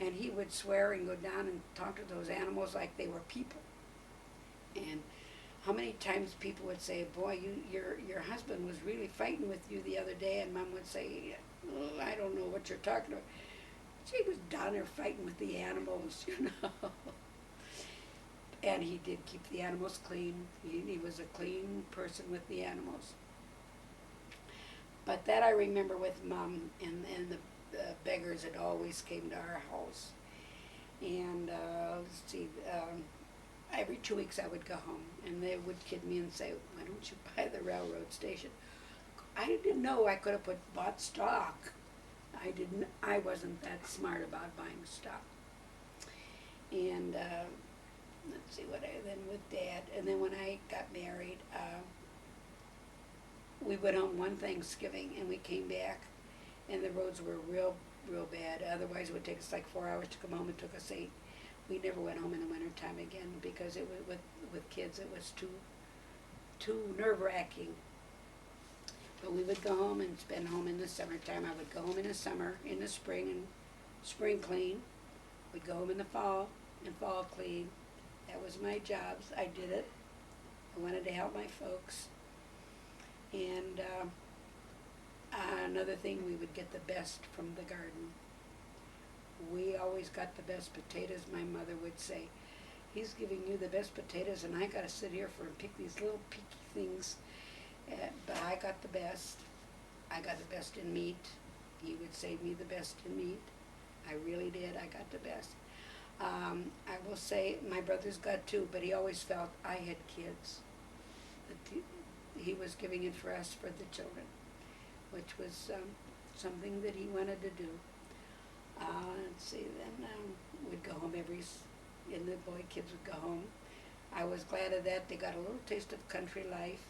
And he would swear and go down and talk to those animals like they were people. And how many times people would say, boy, your husband was really fighting with you the other day, and Mom would say, oh, I don't know what you're talking about. She was down there fighting with the animals, you know. And he did keep the animals clean. He was a clean person with the animals. But that I remember with Mom, and the beggars that always came to our house. And let's see, every 2 weeks I would go home, and they would kid me and say, "Why don't you buy the railroad station?" I didn't know I could have bought stock. I wasn't that smart about buying stock. And let's see then with Dad, and then when I got married, we went home one Thanksgiving and we came back, and the roads were real bad. Otherwise, it would take us like 4 hours to come home. It took us 8. We never went home in the wintertime again because it was with kids. It was too nerve-wracking. But we would go home and spend home in the summertime. I would go home in the summer, in the spring, and spring clean. We'd go home in the fall and fall clean. That was my jobs. I did it. I wanted to help my folks. And another thing, we would get the best from the garden. We always got the best potatoes, my mother would say. "He's giving you the best potatoes, and I got to sit here and pick these little picky things." But I got the best. I got the best in meat. He would save me the best in meat. I really did. I got the best. I will say my brothers got 2, but he always felt I had kids. That he was giving it for us, for the children, which was something that he wanted to do. Let's see, then we'd go home and the boy kids would go home. I was glad of that. They got a little taste of country life.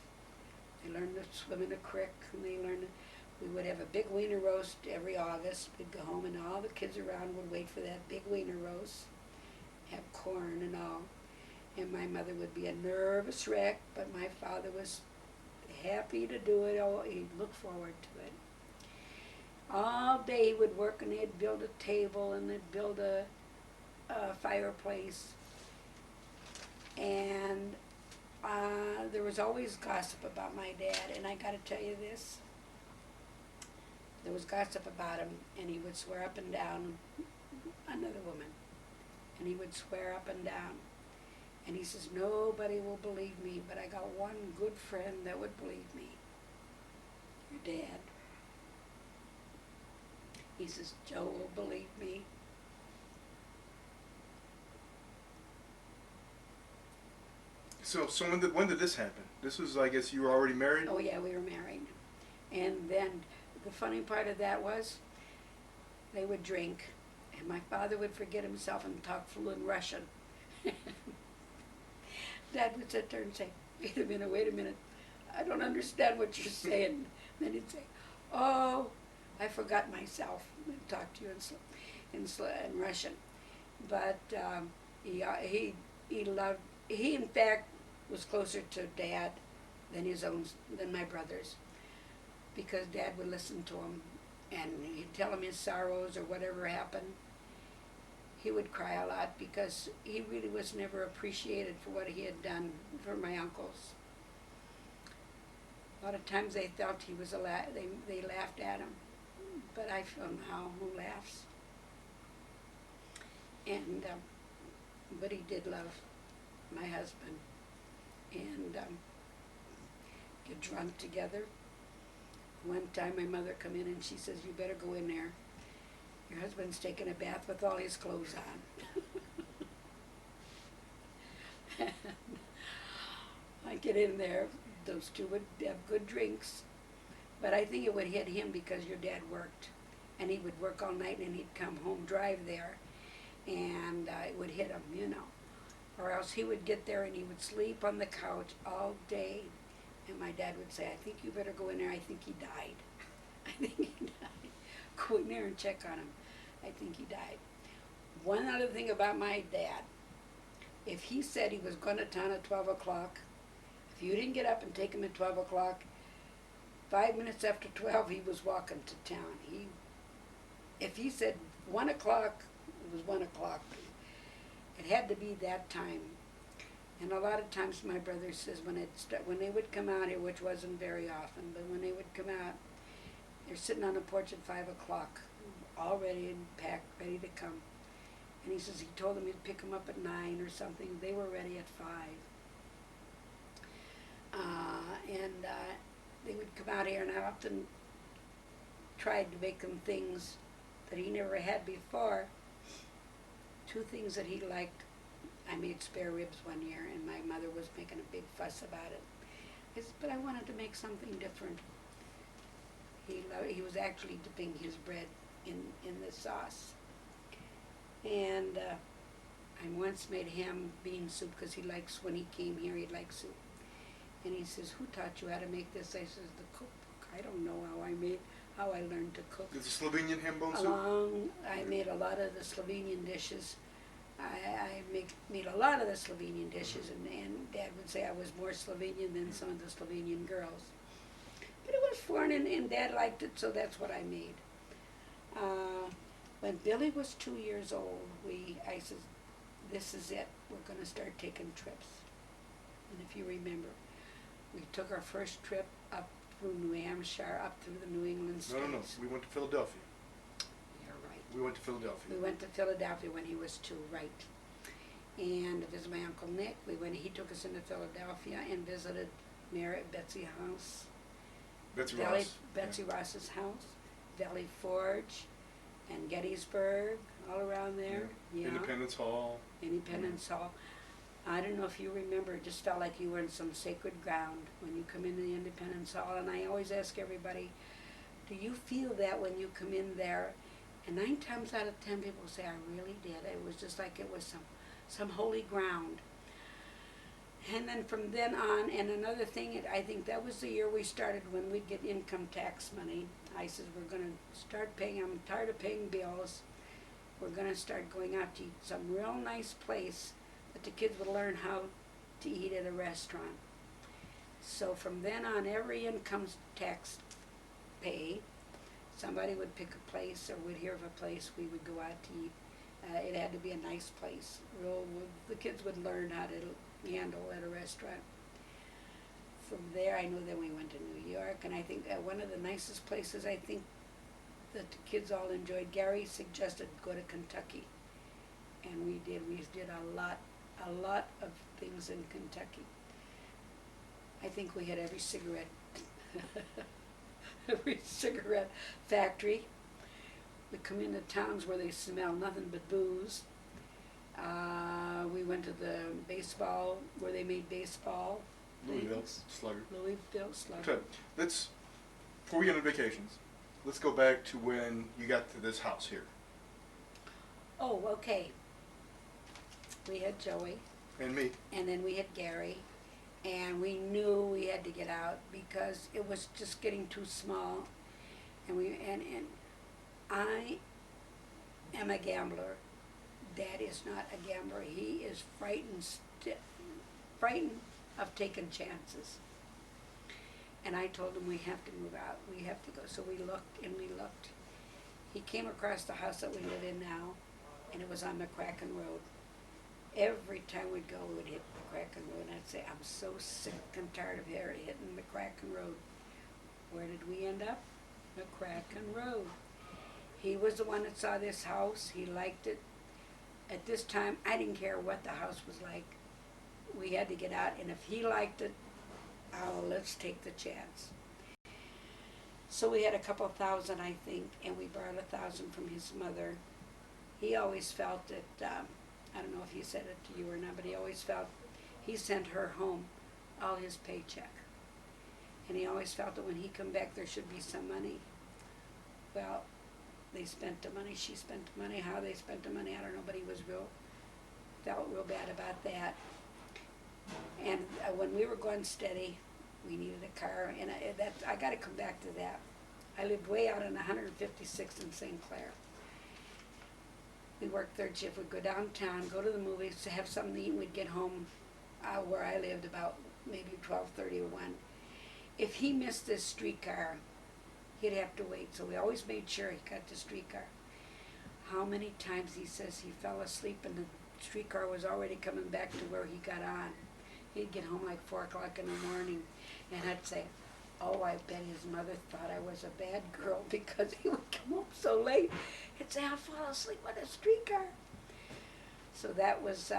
They learned to swim in a creek, and we would have a big wiener roast every August. We'd go home, and all the kids around would wait for that big wiener roast, have corn and all. And my mother would be a nervous wreck, but my father was happy to do it. Oh, he'd look forward to it. All day he would work, and they'd build a table, and they'd build a fireplace. And there was always gossip about my dad, and I got to tell you this. There was gossip about him, and he would swear up and down another woman. And he would swear up and down. And he says, "Nobody will believe me, but I got one good friend that would believe me. Your dad." He says, "Joe will believe me." So when did this happen? This was, I guess, you were already married? Oh yeah, we were married. And then the funny part of that was they would drink, and my father would forget himself and talk fluent Russian. Dad would sit there and say, wait a minute, I don't understand what you're saying." Then he'd say, "Oh, I forgot myself," and talk to you in Russian. But he in fact was closer to Dad than my brothers, because Dad would listen to him, and he'd tell him his sorrows or whatever happened. He would cry a lot because he really was never appreciated for what he had done for my uncles. A lot of times they thought he was they laughed at him, but I feel now who laughs. And but he did love my husband, and get drunk together. One time my mother come in and she says, "You better go in there. Your husband's taking a bath with all his clothes on." I get in there, those two would have good drinks, but I think it would hit him because your dad worked, and he would work all night, and he'd come home, drive there, and it would hit him, or else he would get there and he would sleep on the couch all day, and my dad would say, "I think you better go in there, I think he died." I think he died. Go in there and check on him. I think he died. One other thing about my dad, if he said he was going to town at 12 o'clock, if you didn't get up and take him at 12 o'clock, 5 minutes after 12 he was walking to town. If he said 1 o'clock, it was 1 o'clock. It had to be that time. And a lot of times my brother says when they would come out here, which wasn't very often, but when they would come out, they're sitting on the porch at 5 o'clock, all ready and packed, ready to come. And he says he told them he'd pick them up at 9 or something. They were ready at 5. They would come out here, and I often tried to make them things that he never had before. Two things that he liked. I made spare ribs one year, and my mother was making a big fuss about it. I said, but I wanted to make something different. He was actually dipping his bread in the sauce. And I once made ham bean soup because he likes, when he came here, he'd like soup. And he says, who taught you how to make this? I says, the cookbook. I don't know how I learned to cook. Is it Slovenian ham bone soup? I made a lot of the Slovenian dishes. I made a lot of the Slovenian dishes, and Dad would say I was more Slovenian than some of the Slovenian girls. But it was fun, and Dad liked it, so that's what I made. When Billy was 2 years old, I said, this is it. We're going to start taking trips. And if you remember, we took our first trip up through New Hampshire, up through the New England states. No. We went to Philadelphia. You're right. We went to Philadelphia. We went to Philadelphia when he was 2, right. And to visit my Uncle Nick. He took us into Philadelphia and visited Betsy House. Betsy Ross's house, Valley Forge, and Gettysburg, all around there. Yeah. Independence Hall. Independence Hall. I don't know if you remember, it just felt like you were in some sacred ground when you come into the Independence Hall. And I always ask everybody, do you feel that when you come in there? And 9 times out of 10 people say, I really did. It was just like it was some holy ground. And then from then on, and another thing, I think that was the year we started when we'd get income tax money. I said, we're going to start paying, I'm tired of paying bills. We're going to start going out to eat some real nice place that the kids would learn how to eat at a restaurant. So from then on, every income tax pay, somebody would pick a place or would hear of a place we would go out to eat. It had to be a nice place. The kids would learn how to handle at a restaurant. From there, I knew that we went to New York, and I think one of the nicest places I think that the kids all enjoyed, Gary suggested go to Kentucky, and we did. We did a lot of things in Kentucky. I think we had every cigarette factory. We come into towns where they smell nothing but booze. We went to the baseball, where they made baseball. Louisville Slugger. Louisville Slugger. Okay, before we get on vacations, let's go back to when you got to this house here. Oh, okay. We had Joey. And me. And then we had Gary. And we knew we had to get out because it was just getting too small. And I am a gambler. Dad is not a gambler. He is frightened of taking chances. And I told him we have to move out. We have to go. So we looked and we looked. He came across the house that we live in now, and it was on McCracken Road. Every time we'd go, we would hit McCracken Road. And I'd say, I'm so sick and tired of hitting McCracken Road. Where did we end up? McCracken Road. He was the one that saw this house. He liked it. At this time, I didn't care what the house was like. We had to get out, and if he liked it, let's take the chance. So we had a couple thousand, I think, and we borrowed $1,000 from his mother. He always felt that, I don't know if he said it to you or not, but he always felt he sent her home all his paycheck. And he always felt that when he come back, there should be some money. Well, they spent the money, she spent the money, how they spent the money, I don't know, but he felt real bad about that. And when we were going steady, we needed a car, and I got to come back to that. I lived way out on 156th in St. Clair. We worked third shift. We'd go downtown, go to the movies, to have something to eat, and we'd get home where I lived about maybe 12:30 or 1. If he missed this streetcar, he'd have to wait, so we always made sure he got the streetcar. How many times he says he fell asleep and the streetcar was already coming back to where he got on. He'd get home like 4 o'clock in the morning, and I'd say, oh, I bet his mother thought I was a bad girl because he would come home so late. He'd say, I'll fall asleep on a streetcar. So that was,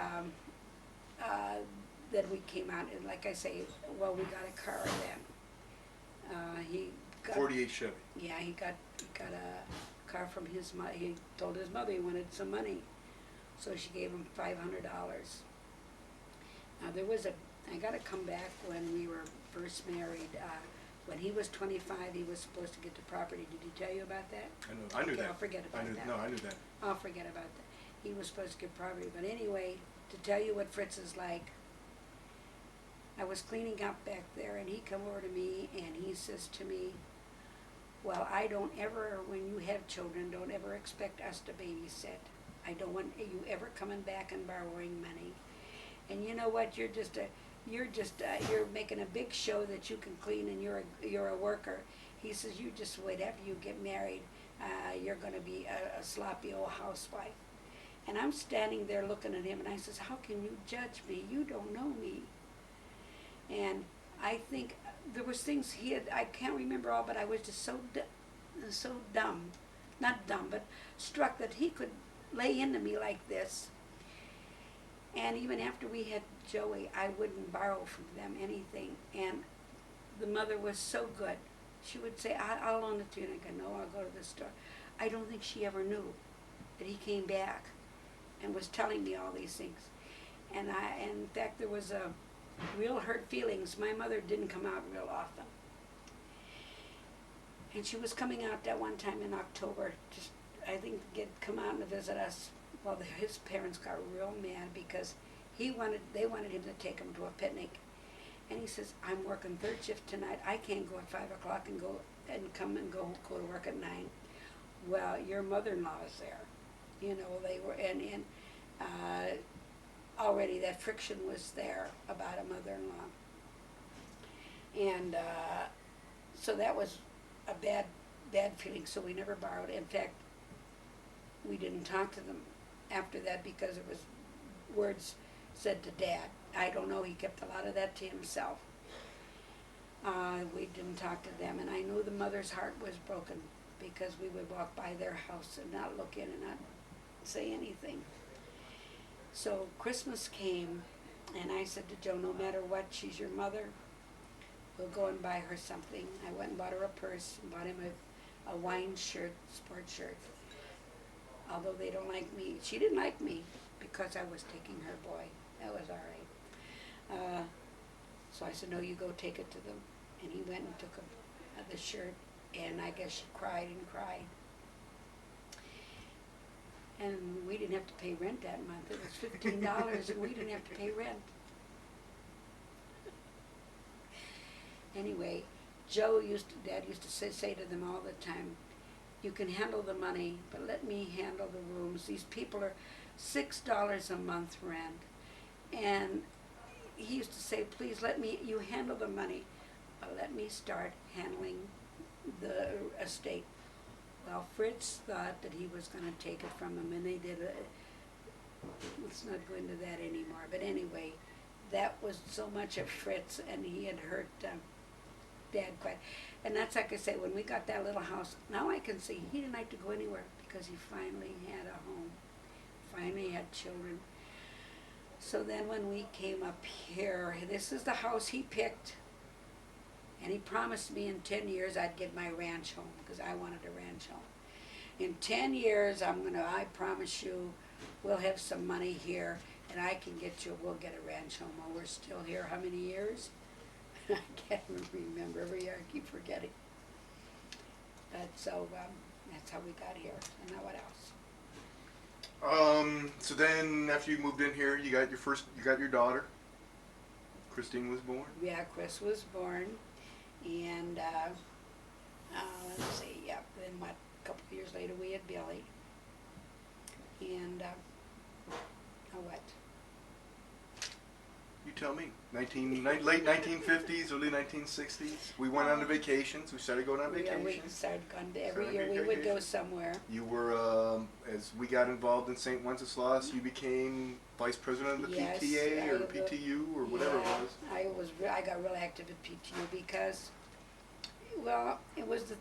then we came out, and like I say, well, we got a car then. He got 48 Chevy. Yeah, he got a car from his mother. He told his mother he wanted some money, so she gave him $500. Now I got to come back when we were first married. When he was 25, he was supposed to get the property. Did he tell you about that? I knew Okay, that. I'll forget about that. No, I knew that. I'll forget about that. He was supposed to get property, but anyway, to tell you what Fritz is like, I was cleaning up back there, and he come over to me, and he says to me, well, I don't ever, when you have children, don't ever expect us to babysit. I don't want you ever coming back and borrowing money. And you know what, you're making a big show that you can clean, and you're a worker. He says, you just wait, after you get married, you're gonna be a sloppy old housewife. And I'm standing there looking at him, and I says, how can you judge me? You don't know me. And I think there was things I can't remember all, but I was just so dumb, not dumb, but struck that he could lay into me like this. And even after we had Joey, I wouldn't borrow from them anything. And the mother was so good. She would say, I'll loan it to you. And I go, no, I'll go to the store. I don't think she ever knew that he came back and was telling me all these things. And in fact, there was a real hurt feelings. My mother didn't come out real often. And she was coming out that one time in October, just, I think, come out and visit us. Well, his parents got real mad because they wanted him to take him to a picnic. And he says, I'm working third shift tonight. I can't go at 5 o'clock and go to work at 9. Well, your mother-in-law is there. You know, they were, and already that friction was there about a mother-in-law. And so that was a bad feeling, so we never borrowed. In fact, we didn't talk to them after that because it was words said to Dad. I don't know, he kept a lot of that to himself. We didn't talk to them, and I knew the mother's heart was broken because we would walk by their house and not look in and not say anything. So Christmas came, and I said to Joe, no matter what, she's your mother. We'll go and buy her something. I went and bought her a purse and bought him a wine shirt, sport shirt. Although they don't like me. She didn't like me because I was taking her boy. That was all right. So I said, no, you go take it to them. And he went and took the shirt, and I guess she cried and cried. And we didn't have to pay rent that month. It was $15, and we didn't have to pay rent. Anyway, Dad used to say to them all the time, you can handle the money, but let me handle the rooms. These people are $6 a month rent. And he used to say, please you handle the money, but let me start handling the estate. Well, Fritz thought that he was going to take it from him, and they did it. Let's not go into that anymore. But anyway, that was so much of Fritz, and he had hurt Dad quite. And that's like I say, when we got that little house, now I can see he didn't like to go anywhere because he finally had a home, finally had children. So then when we came up here, this is the house he picked, and he promised me in 10 years I'd get my ranch home because I wanted a ranch home. In 10 years, I promise you, we'll have some money here, and we'll get a ranch home. Well, we're still here how many years? I can't remember. Every year I keep forgetting. But so that's how we got here. And now what else? So then after you moved in here, you got your daughter. Christine was born. Yeah, Chris was born, and let's see. Yeah, then a couple of years later we had Billy. And what? You tell me. Late 1950s, early 1960s. We went on vacations. We started going on vacations. Yeah, we started going every year. We would go somewhere. You were, as we got involved in St. Wenceslas, you became vice president of the PTA or PTU or whatever it was. I got real active at PTU because, well, it was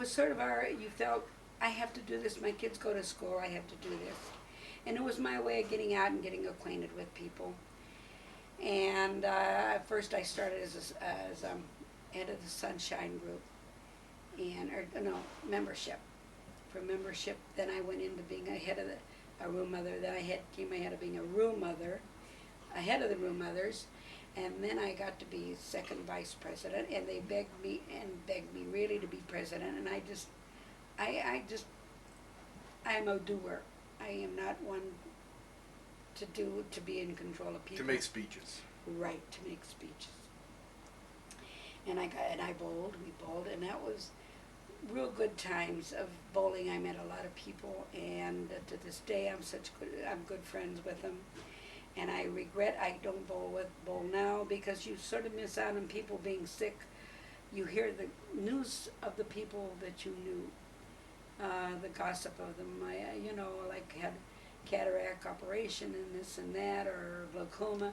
sort of you felt, I have to do this. My kids go to school. I have to do this, and it was my way of getting out and getting acquainted with people. And first I started as head of the Sunshine Group, membership for membership. Then I went into being a room mother. Then came ahead of being a room mother, ahead of the room mothers. And then I got to be second vice president, and they begged me really to be president. And I'm a doer. I am not one to be in control of people. To make speeches. Right, to make speeches. And we bowled, and that was real good times of bowling. I met a lot of people, and to this day I'm good friends with them. And I regret I don't bowl now, because you sort of miss out on people being sick. You hear the news of the people that you knew, the gossip of them. Like had cataract operation and this and that, or glaucoma.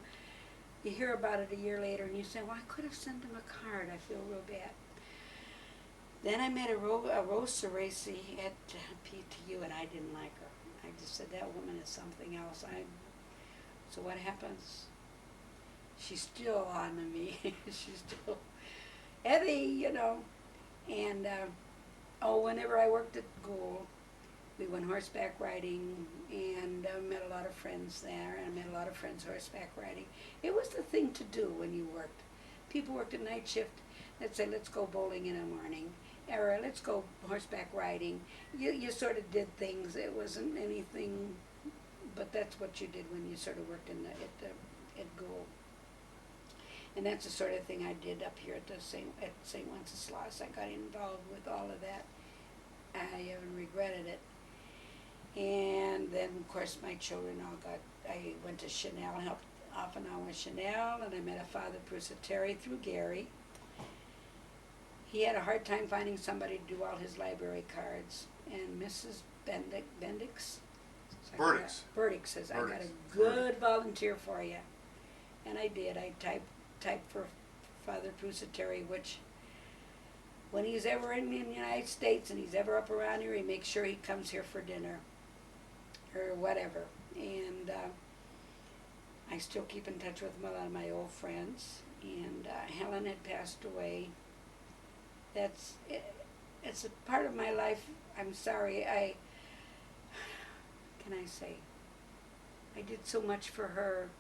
You hear about it a year later, and you say, well, I could have sent him a card. I feel real bad. Then I met a Rose Ceresi at PTU, and I didn't like her. I just said, that woman is something else. So what happens? She's still on to me. She's still Eddie, And whenever I worked at Gould, we went horseback riding, and met a lot of friends there, and met a lot of friends horseback riding. It was the thing to do when you worked. People worked at night shift. They'd say, let's go bowling in the morning, or let's go horseback riding. You sort of did things. It wasn't anything, but that's what you did when you sort of worked at Gould. And that's the sort of thing I did up here at St. Wenceslas. I got involved with all of that. I haven't regretted it. And then, of course, my children I went to Chanel, helped off and on with Chanel, and I met a Father Pusateri through Gary. He had a hard time finding somebody to do all his library cards, and Mrs. Bendix says, I got a good volunteer for you. And I did. I typed for Father Pusateri, which, when he's ever in the United States and he's ever up around here, he makes sure he comes here for dinner or whatever. And I still keep in touch with a lot of my old friends. And Helen had passed away. It's a part of my life. I'm sorry. Can I say? I did so much for her.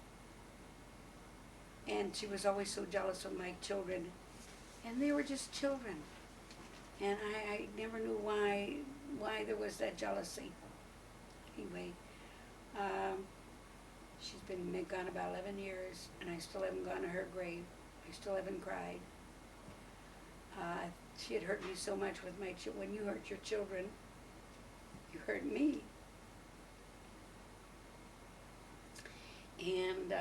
And she was always so jealous of my children. And they were just children. And I never knew why there was that jealousy. Anyway, she's been gone about 11 years, and I still haven't gone to her grave. I still haven't cried. She had hurt me so much with my children. When you hurt your children, you hurt me. And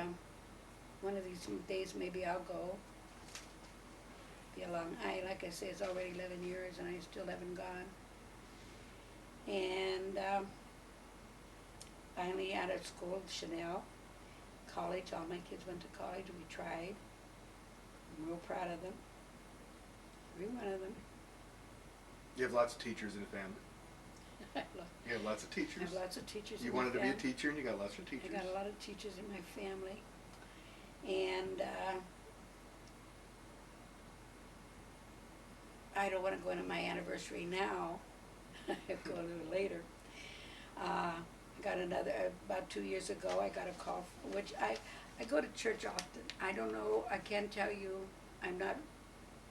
one of these days, maybe I'll go. Like I say, it's already 11 years, and I still haven't gone. And finally out of school, Chanel, college, all my kids went to college. We tried. I'm real proud of them. Every one of them. You have lots of teachers in the family. You have lots of teachers. I have lots of teachers You in my wanted to family. be a teacher, and you got lots of teachers. I got a lot of teachers in my family. And I don't want to go into my anniversary now. I'll go a little later. I got about 2 years ago, I got a call, which I go to church often. I don't know, I can't tell you, I'm not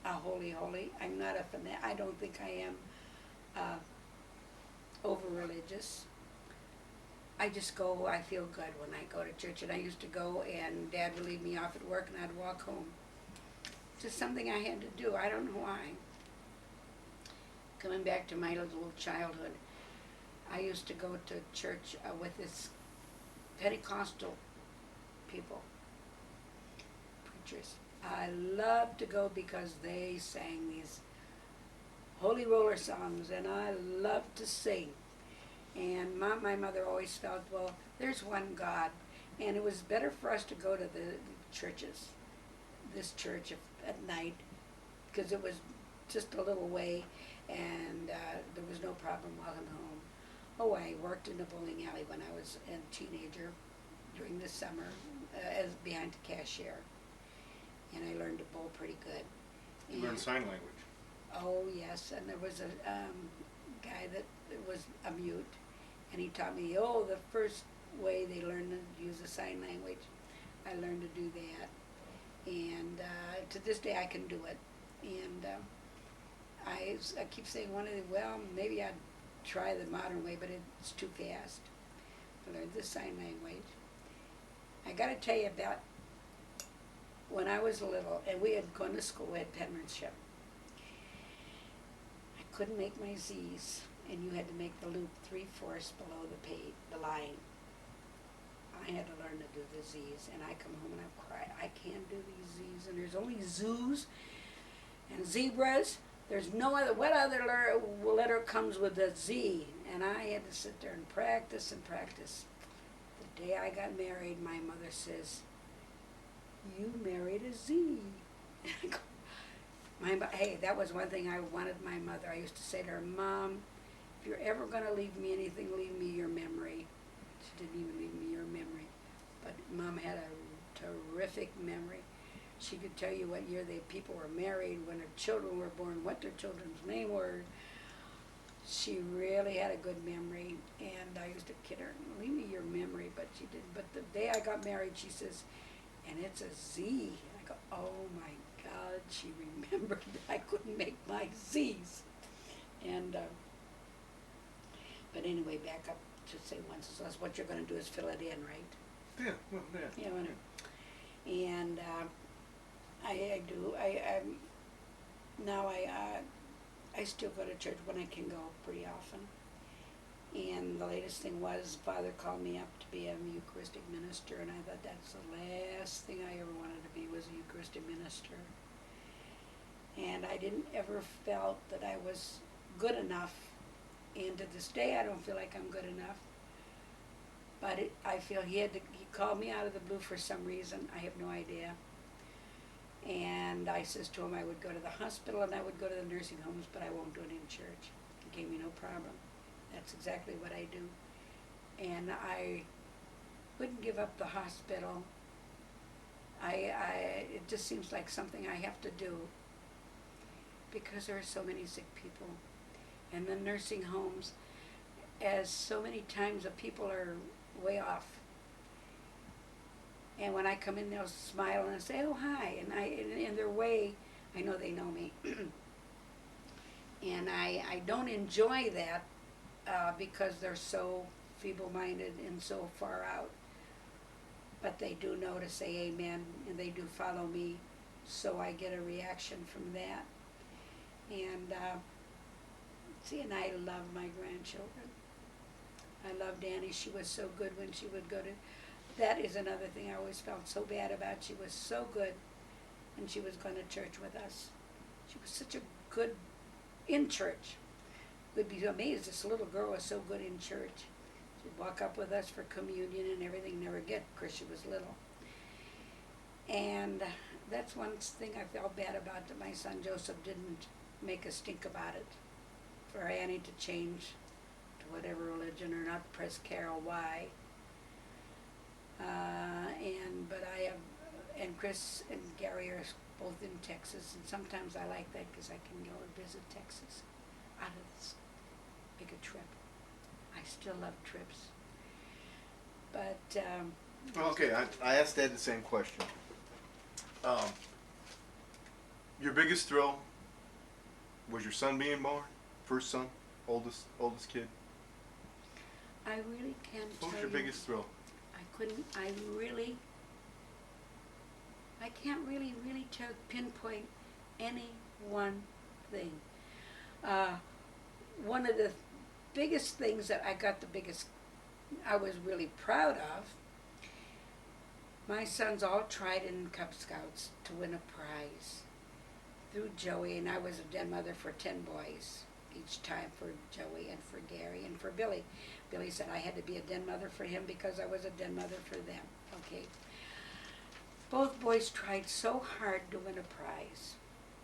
a holy. I'm not a fanatic. I don't think I am over-religious. I just go, I feel good when I go to church. And I used to go, and Dad would leave me off at work, and I'd walk home. Just something I had to do. I don't know why. Coming back to my little childhood, I used to go to church with this Pentecostal people, preachers. I loved to go because they sang these holy roller songs, and I loved to sing. And my mother always felt, well, there's one God. And it was better for us to go to the churches, this church at night, because it was just a little way, and there was no problem walking home. Oh, I worked in a bowling alley when I was a teenager during the summer as behind the cashier. And I learned to bowl pretty good. You learned sign language. Oh, yes, and there was a guy that was a mute, and he taught me, the first way they learn to use the sign language. I learned to do that, and to this day I can do it. And I keep saying maybe I'd try the modern way, but it's too fast. I learned the sign language. I got to tell you about when I was little, and we had gone to school at penmanship. I couldn't make my Z's, and you had to make the loop 3/4 below the line. I had to learn to do the Z's, and I come home and I cry. I can't do these Z's, and there's only zoos and zebras. There's no other. What other letter comes with a Z? And I had to sit there and practice and practice. The day I got married, my mother says, "You married a Z." Hey, that was one thing I wanted my mother. I used to say to her, "Mom, if you're ever going to leave me anything, leave me your memory." She didn't even leave me your memory. But Mom had a terrific memory. She could tell you what year people were married, when their children were born, what their children's name were. She really had a good memory, and I used to kid her, "Leave me your memory," but she didn't. But the day I got married, she says, "And it's a Z." I go, "Oh my God," she remembered that I couldn't make my Z's. And, but anyway, back up to say once, so that's what you're going to do is fill it in, right? Yeah, well, yeah. Yeah. And I do. Now I still go to church when I can go pretty often. And the latest thing was, Father called me up to be a Eucharistic minister, and I thought that's the last thing I ever wanted to be, was a Eucharistic minister. And I didn't ever felt that I was good enough, and to this day I don't feel like I'm good enough. But I feel he called me out of the blue for some reason. I have no idea. And I says to him I would go to the hospital and I would go to the nursing homes, but I won't do it in church. He gave me no problem. That's exactly what I do. And I wouldn't give up the hospital. It just seems like something I have to do, because there are so many sick people. And the nursing homes, as so many times the people are way off. And when I come in, they'll smile and say, "Oh, hi." And in their way, I know they know me. And I don't enjoy that because they're so feeble-minded and so far out. But they do know to say amen, and they do follow me, so I get a reaction from that. And and I love my grandchildren. I love Danny. She was so good when she would go to. That is another thing I always felt so bad about. She was so good when she was going to church with us. She was such a good in church. Would be amazed this little girl was so good in church. She'd walk up with us for communion and everything. Never get, because she was little. And that's one thing I felt bad about, that my son Joseph didn't make a stink about it. For Annie to change to whatever religion, or not press Carol why. But I have, and Chris and Gary are both in Texas, and sometimes I like that because I can go and visit Texas out of this big a trip. I still love trips. But Okay, I asked Ed the same question. Your biggest thrill was your son being born? First son, oldest kid? I really can't tell you. What was your biggest thrill? I can't really pinpoint any one thing. One of the biggest things that I was really proud of, my sons all tried in Cub Scouts to win a prize through Joey, and I was a den mother for 10 boys each time, for Joey and for Gary and for Billy. Billy said I had to be a den mother for him because I was a den mother for them. Okay. Both boys tried so hard to win a prize.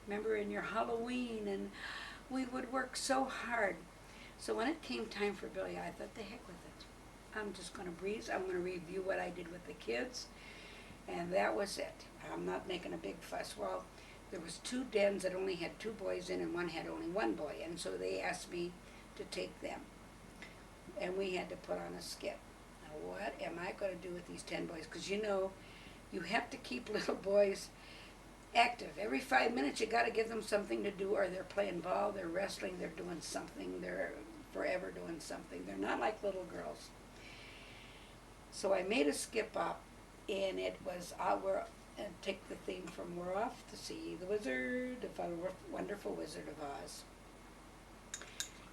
Remember, in your Halloween, and we would work so hard. So when it came time for Billy, I thought, the heck with it. I'm just going to breeze. I'm going to review what I did with the kids. And that was it. I'm not making a big fuss. Well, there was 2 dens that only had 2 boys in, and one had only 1 boy. And so they asked me to take them. and we had to put on a skit. Now, what am I going to do with these 10 boys? Because you know, you have to keep little boys active. Every 5 minutes you got to give them something to do, or they're playing ball, they're wrestling, they're doing something, they're forever doing something. They're not like little girls. So I made a skip up, and it was, take the theme from We're Off to See the Wizard, the Wonderful Wizard of Oz.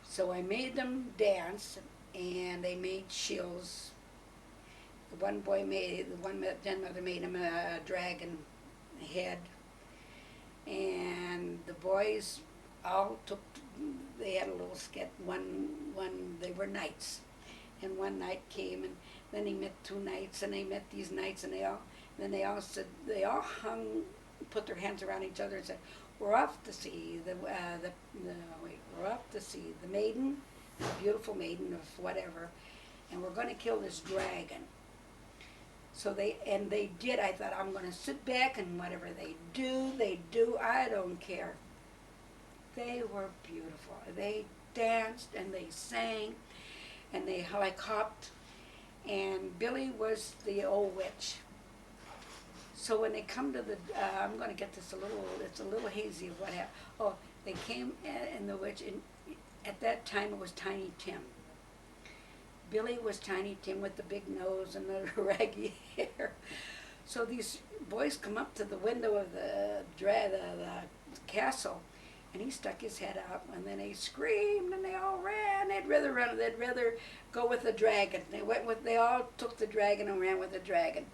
So I made them dance, and they made shields. The one mother made him a dragon head, and the boys all they had a little skit. They were knights, and one knight came, and then he met 2 knights, and they met these knights, and they all put their hands around each other and said, "We're off to see we're off to see the maiden, the beautiful maiden of whatever, and we're going to kill this dragon." So they did. I thought, I'm going to sit back, and whatever they do. I don't care. They were beautiful. They danced, and they sang, and they hopped, and Billy was the old witch. So when they come to I'm going to get this it's a little hazy of what happened. Oh, they came, and the witch, and at that time it was Tiny Tim. Billy was Tiny Tim with the big nose and the raggy hair. So these boys come up to the window of the castle, and he stuck his head out, and then they screamed, and they all ran. They'd rather go with the dragon. They all took the dragon and ran with the dragon.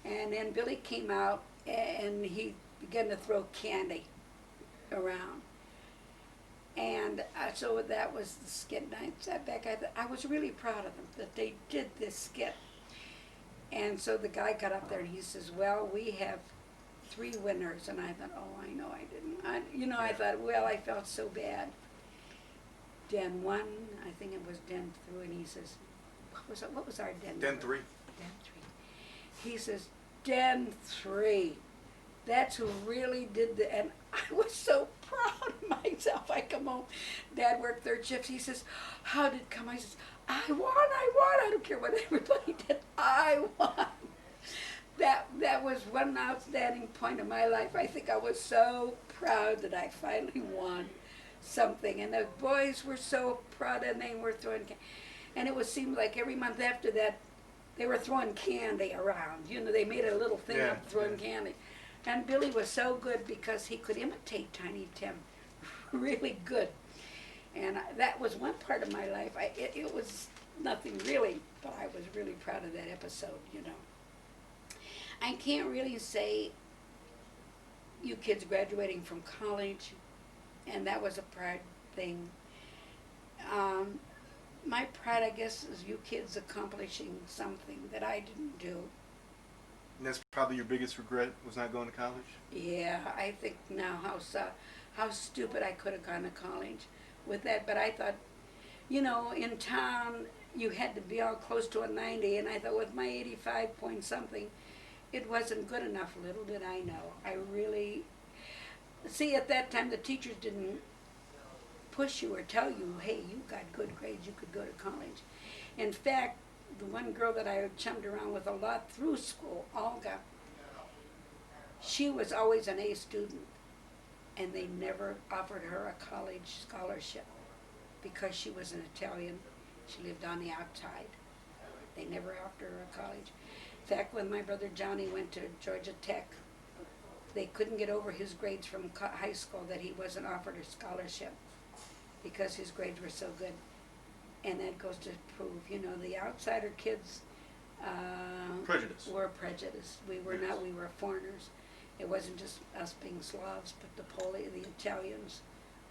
And then Billy came out, and he began to throw candy around. And so that was the skit. And I sat back. I was really proud of them that they did this skit. And so the guy got up there, and he says, "Well, we have 3 winners." And I thought, oh, I know I didn't. I thought, well, I felt so bad. Den 1, I think it was Den 3, and he says, what was our Den? Den 3. Den 3. He says, Den 3. That's who really did and I was so proud of myself. I come home, Dad worked 3rd shift. He says, "How did it come?" I says, I won. I don't care what everybody did. I won. That was one outstanding point of my life. I think I was so proud that I finally won something. And the boys were so proud, and they were throwing and it seemed like every month after that, they were throwing candy around. They made a little thing up throwing candy. And Billy was so good because he could imitate Tiny Tim really good. And that was one part of my life. It was nothing really, but I was really proud of that episode, I can't really say you kids graduating from college, and that was a pride thing. My pride, I guess, is you kids accomplishing something that I didn't do. And that's probably your biggest regret, was not going to college? Yeah, I think now how stupid I could have gone to college with that. But I thought, in town you had to be all close to a 90, and I thought with my 85 point something, it wasn't good enough. Little did I know. I really, at that time the teachers didn't push you or tell you, hey, you got good grades, you could go to college. In fact, the one girl that I chummed around with a lot through school, Olga, she was always an A student, and they never offered her a college scholarship because she was an Italian. She lived on the outside. They never offered her a college. In fact, when my brother Johnny went to Georgia Tech, they couldn't get over his grades from high school that he wasn't offered a scholarship because his grades were so good. And that goes to prove, the outsider kids were prejudiced. We were not, we were foreigners. It wasn't just us being Slavs, but the Italians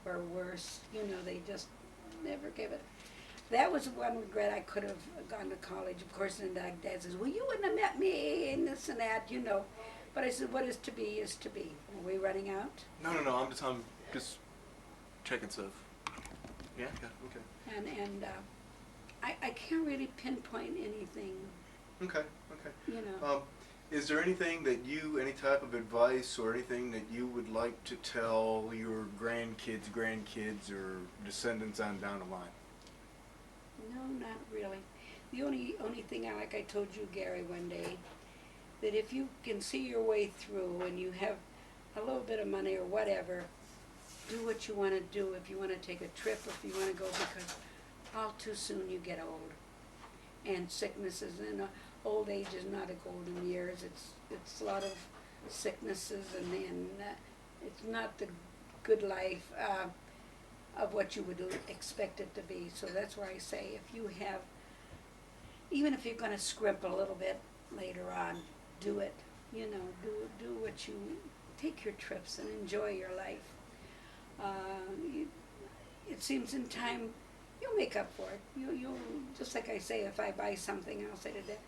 were worse. They just never gave it. That was one regret. I could have gone to college. Of course, and Dad says, well, you wouldn't have met me and this and that, But I said, what is to be is to be. Are we running out? No, I'm just checking stuff. Yeah, okay. And I can't really pinpoint anything. Okay. Is there anything any type of advice or anything that you would like to tell your grandkids, or descendants on down the line? No, not really. The only thing like I told you, Gary, one day, that if you can see your way through and you have a little bit of money or whatever, do what you want to do. If you want to take a trip, if you want to go, because all too soon you get old, and sicknesses and old age is not a golden years. It's a lot of sicknesses and it's not the good life of what you would expect it to be. So that's why I say if you have, even if you're going to scrimp a little bit later on, do it. You know, do what you, take your trips and enjoy your life. It seems in time you'll make up for it. You'll just like I say, if I buy something, I'll say to that,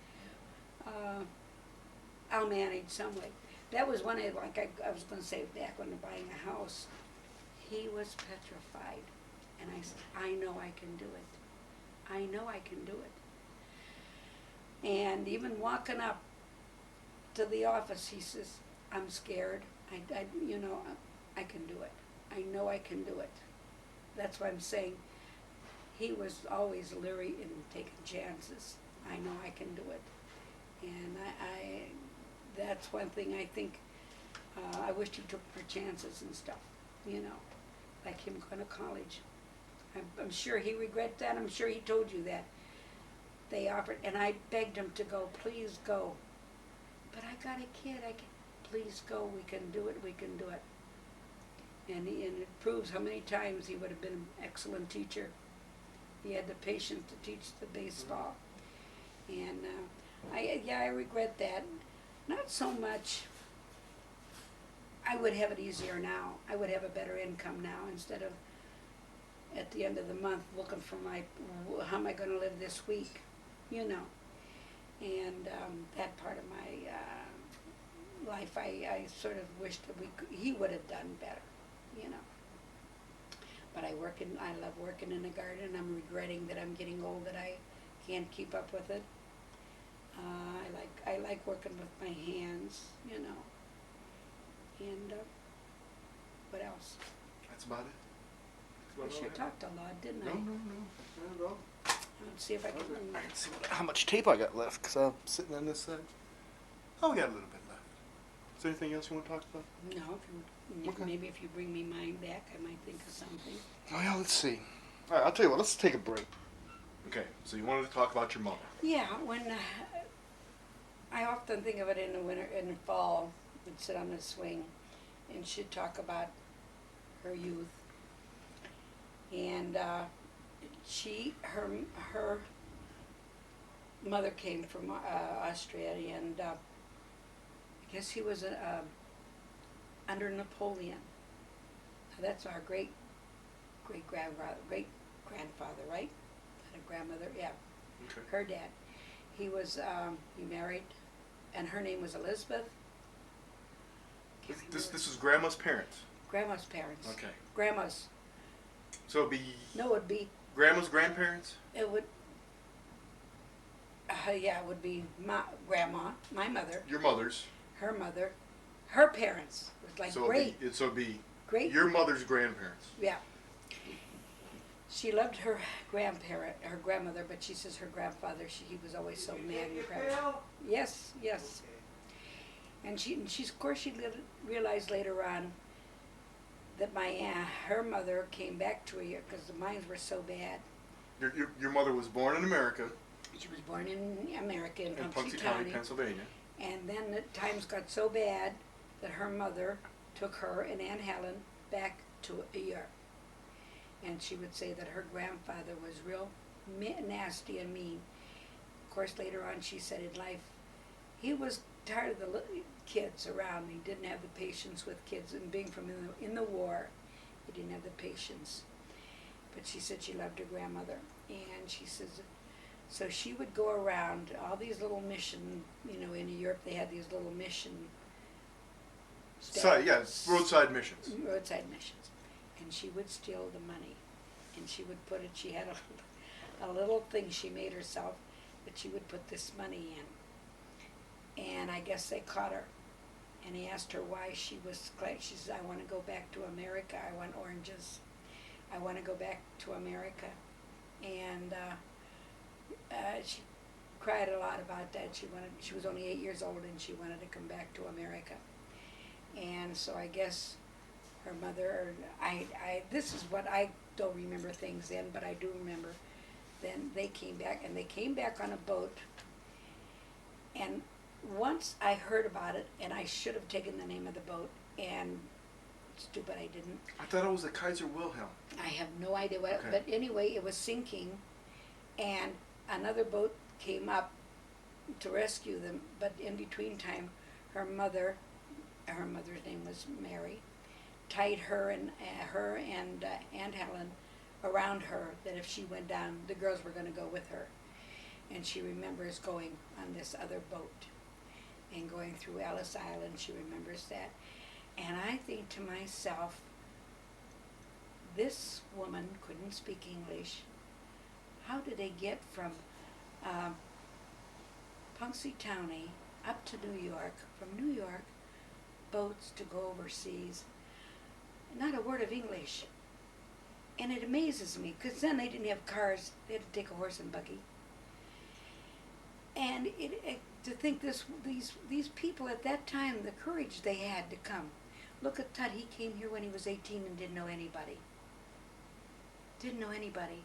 I'll manage some way. That was one of, like I was going to say back when buying a house, he was petrified, and I said, I know I can do it. I know I can do it. And even walking up to the office, he says, I'm scared. I can do it. I know I can do it. That's why I'm saying he was always leery in taking chances. I know I can do it. And I that's one thing I think, I wished he took more chances and stuff, like him going to college. I'm sure he regrets that. I'm sure he told you that. They offered, and I begged him to go, please go. But I got a kid, please go, we can do it, we can do it. And it proves how many times he would have been an excellent teacher. He had the patience to teach the baseball. And I regret that. Not so much, I would have it easier now. I would have a better income now instead of at the end of the month looking for how am I going to live this week, And that part of my life, I sort of wished that he would have done better, But I love working in the garden. I'm regretting that I'm getting old, that I can't keep up with it. I like working with my hands, And what else? That's about it. I sure talked a lot, didn't I? No, not at all. Let's see if I can. I can see how much tape I got left, because I'm sitting on this side. Oh, we got a little bit left. Is there anything else you want to talk about? No, Okay. Maybe if you bring me mine back, I might think of something. Oh, yeah, let's see. All right, I'll tell you what, let's take a break. Okay, so you wanted to talk about your mother. Yeah, when I often think of it in the winter, in the fall, would sit on the swing, and she'd talk about her youth, and her mother came from Austria, and I guess he was under Napoleon. Now that's our great grandfather, right? And a grandmother, yeah. Okay. Her dad. He was, he married, and her name was Elizabeth. This is Grandma's parents. Grandma's parents. Okay. Grandma's. So it'd be No, it'd be, Grandma's grandparents? it would, it would be my grandma, my mother, Your mother's. her mother, her parents. It was like So great, it'd be great, your mother's grandparents. yeah. She loved her grandmother, but she says her grandfather, he was always so mad and grandma. Yes. And she's of course she realized later on that her mother came back to her because the mines were so bad. Your mother was born in America. She was born in America in In Punxsutawney County, Pennsylvania. And then the times got so bad that her mother took her and Aunt Helen back to Europe. And she would say that her grandfather was real nasty and mean. Of course, later on she said in life, he was tired of the kids around. He didn't have the patience with kids, and being from in the war, he didn't have the patience. But she said she loved her grandmother, and she says, so she would go around all these little mission, in Europe they had these little mission. Roadside missions. Roadside missions. And she would steal the money, and she would put it, she had a little thing she made herself that she would put this money in. And I guess they caught her, and he asked her why she was glad. She says, I want to go back to America, I want oranges, I want to go back to America. And she cried a lot about that. She was only 8 years old and she wanted to come back to America. And so I guess her mother, this is what I don't remember things then, but I do remember then they came back, and they came back on a boat. And once I heard about it, and I should have taken the name of the boat, and stupid I didn't. I thought it was the Kaiser Wilhelm. I have no idea what, Okay. but anyway, it was sinking, and another boat came up to rescue them, but in between time, her mother's name was Mary, tied her and Aunt Helen around her, that if she went down, the girls were going to go with her. And she remembers going on this other boat and going through Ellis Island. She remembers that. And I think to myself, this woman couldn't speak English. How did they get from Punxsutawney up to New York, from New York, boats to go overseas? Not a word of English. And it amazes me, because then they didn't have cars. They had to take a horse and buggy. And to think these people at that time, the courage they had to come. Look at Tut, he came here when he was 18 and didn't know anybody. Didn't know anybody.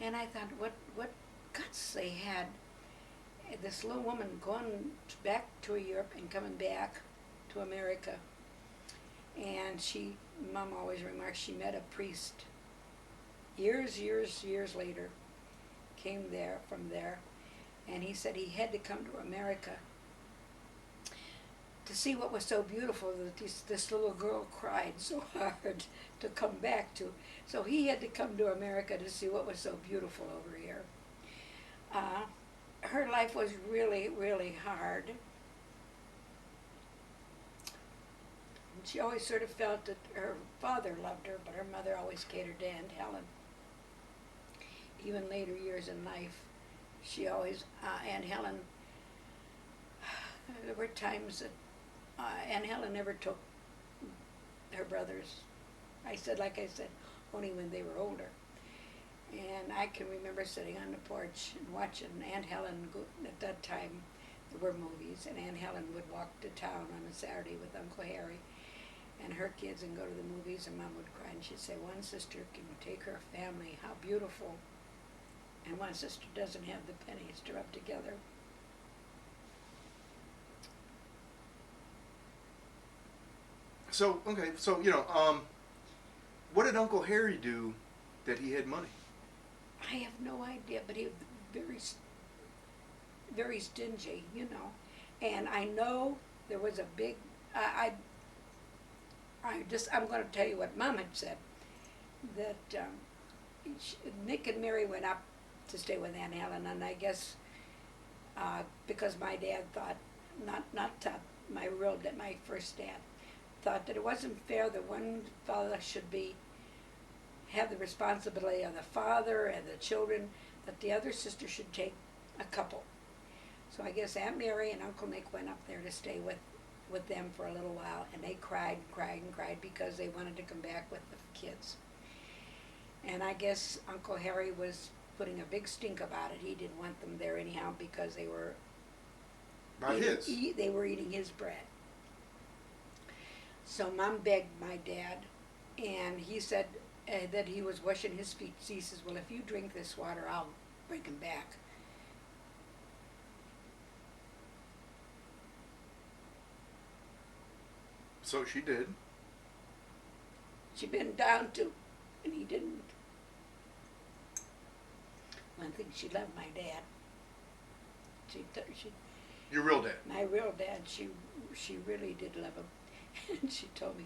And I thought, what guts they had. This little woman going back to Europe and coming back to America. And Mom always remarks, she met a priest years later, came from there, and he said he had to come to America to see what was so beautiful that this little girl cried so hard to come back to. So he had to come to America to see what was so beautiful over here. Her life was really, really hard. She always sort of felt that her father loved her, but her mother always catered to Aunt Helen. Even later years in life, she always, Aunt Helen, there were times that Aunt Helen never took her brothers. Like I said, only when they were older. And I can remember sitting on the porch and watching Aunt Helen go. At that time, there were movies, and Aunt Helen would walk to town on a Saturday with Uncle Harry and her kids and go to the movies, and Mom would cry, and she'd say, one sister can take her family, how beautiful, and one sister doesn't have the pennies to rub together. So, okay, so, what did Uncle Harry do that he had money? I have no idea, but he was very, very stingy, And I know there was a big, I'm going to tell you what Mom had said, that Nick and Mary went up to stay with Aunt Helen, and I guess because my dad thought, my first dad, thought that it wasn't fair that one father should have the responsibility of the father and the children, that the other sister should take a couple. So I guess Aunt Mary and Uncle Nick went up there to stay with them for a little while, and they cried and cried and cried because they wanted to come back with the kids. And I guess Uncle Harry was putting a big stink about it. He didn't want them there anyhow because they were they were eating his bread. So Mom begged my dad, and he said that he was washing his feet. He says, well, if you drink this water, I'll bring him back. So she did. She bent down to, and he didn't. One thing, she loved my dad. Your real dad? My real dad, she really did love him. And she told me,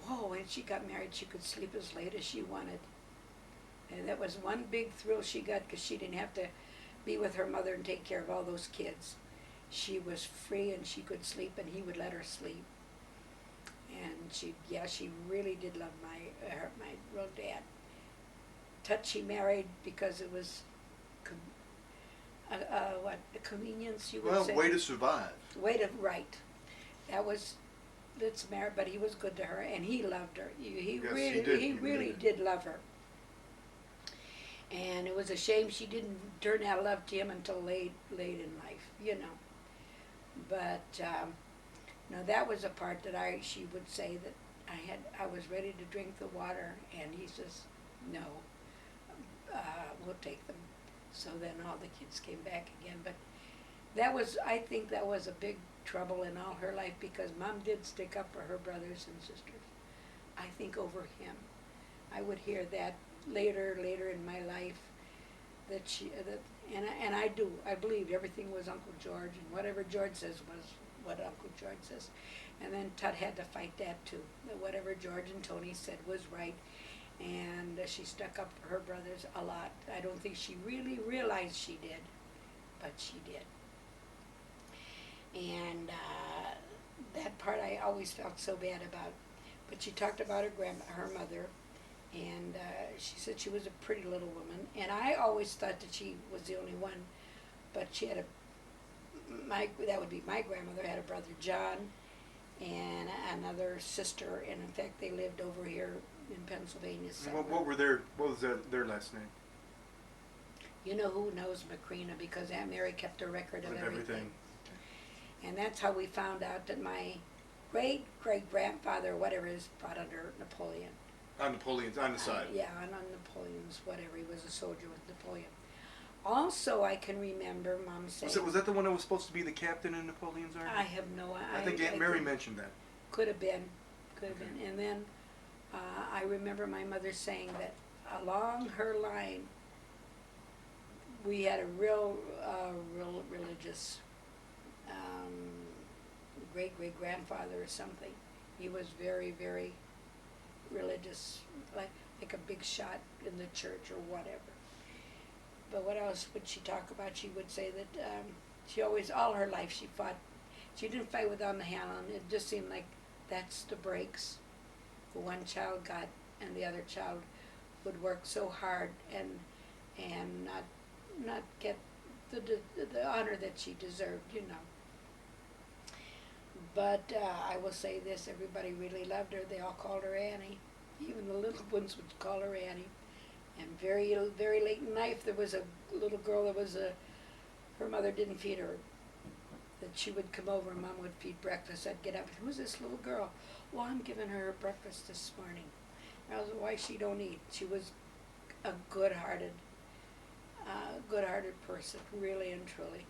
whoa, when she got married, she could sleep as late as she wanted. And that was one big thrill she got, because she didn't have to be with her mother and take care of all those kids. She was free and she could sleep, and he would let her sleep. And she really did love my real dad. Tut, she married because it was a convenience, you would say. Well, way to survive. Right. Let's marry, but he was good to her, and he loved her. He Yes, really he did. He really did love her. And it was a shame she didn't turn that love to him until late in life, you know. But no, that was a part that she would say that I was ready to drink the water, and he says, no, we'll take them. So then all the kids came back again. But I think that was a big trouble in all her life, because Mom did stick up for her brothers and sisters. I think over him. I would hear that later in my life, and I believed everything was Uncle George, and whatever George says was what Uncle George says. And then Tut had to fight that too, that whatever George and Tony said was right. And she stuck up for her brothers a lot. I don't think she really realized she did, but she did. And that part I always felt so bad about. But she talked about her mother, and she said she was a pretty little woman. And I always thought that she was the only one, but she had that would be my grandmother, had a brother John, and another sister, and in fact they lived over here in Pennsylvania. What was their last name? You know who knows Macrina, because Aunt Mary kept a record of everything. And that's how we found out that my great-great-grandfather, whatever it is, fought under Napoleon. On Napoleon's, on the side. Yeah, on Napoleon's, whatever, he was a soldier with Napoleon. Also, I can remember Mom saying... Was that the one that was supposed to be the captain in Napoleon's army? I have no idea. I think Aunt Mary mentioned that. Could have been. And then I remember my mother saying that along her line, we had a real religious great-great-grandfather or something. He was very, very religious, like a big shot in the church or whatever. But what else would she talk about? She would say that she always, all her life, she fought. She didn't fight without the hand on. It just seemed like that's the breaks the one child got, and the other child would work so hard and not get the honor that she deserved, you know. But I will say this, everybody really loved her. They all called her Annie. Even the little ones would call her Annie. And very, very late in life, there was a little girl that her mother didn't feed her. That she would come over and Mom would feed breakfast. I'd get up, who's this little girl? Well, I'm giving her breakfast this morning. I was like, why she don't eat? She was a good-hearted person, really and truly.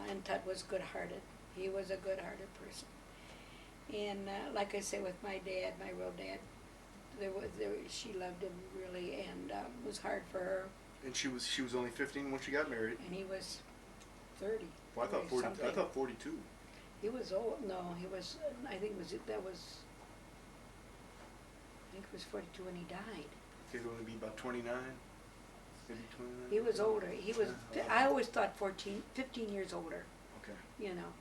And Tut was good-hearted. He was a good-hearted person. And like I say, with my dad, my real dad, she loved him really, and it was hard for her. And she was only 15 when she got married. And he was 30. Well, I thought 40. I thought 42. He was old. No, he was. I think it was 42 when he died. He would only be about 29. Maybe 29. He was older. He was. I always thought 15 years older. Okay. You know,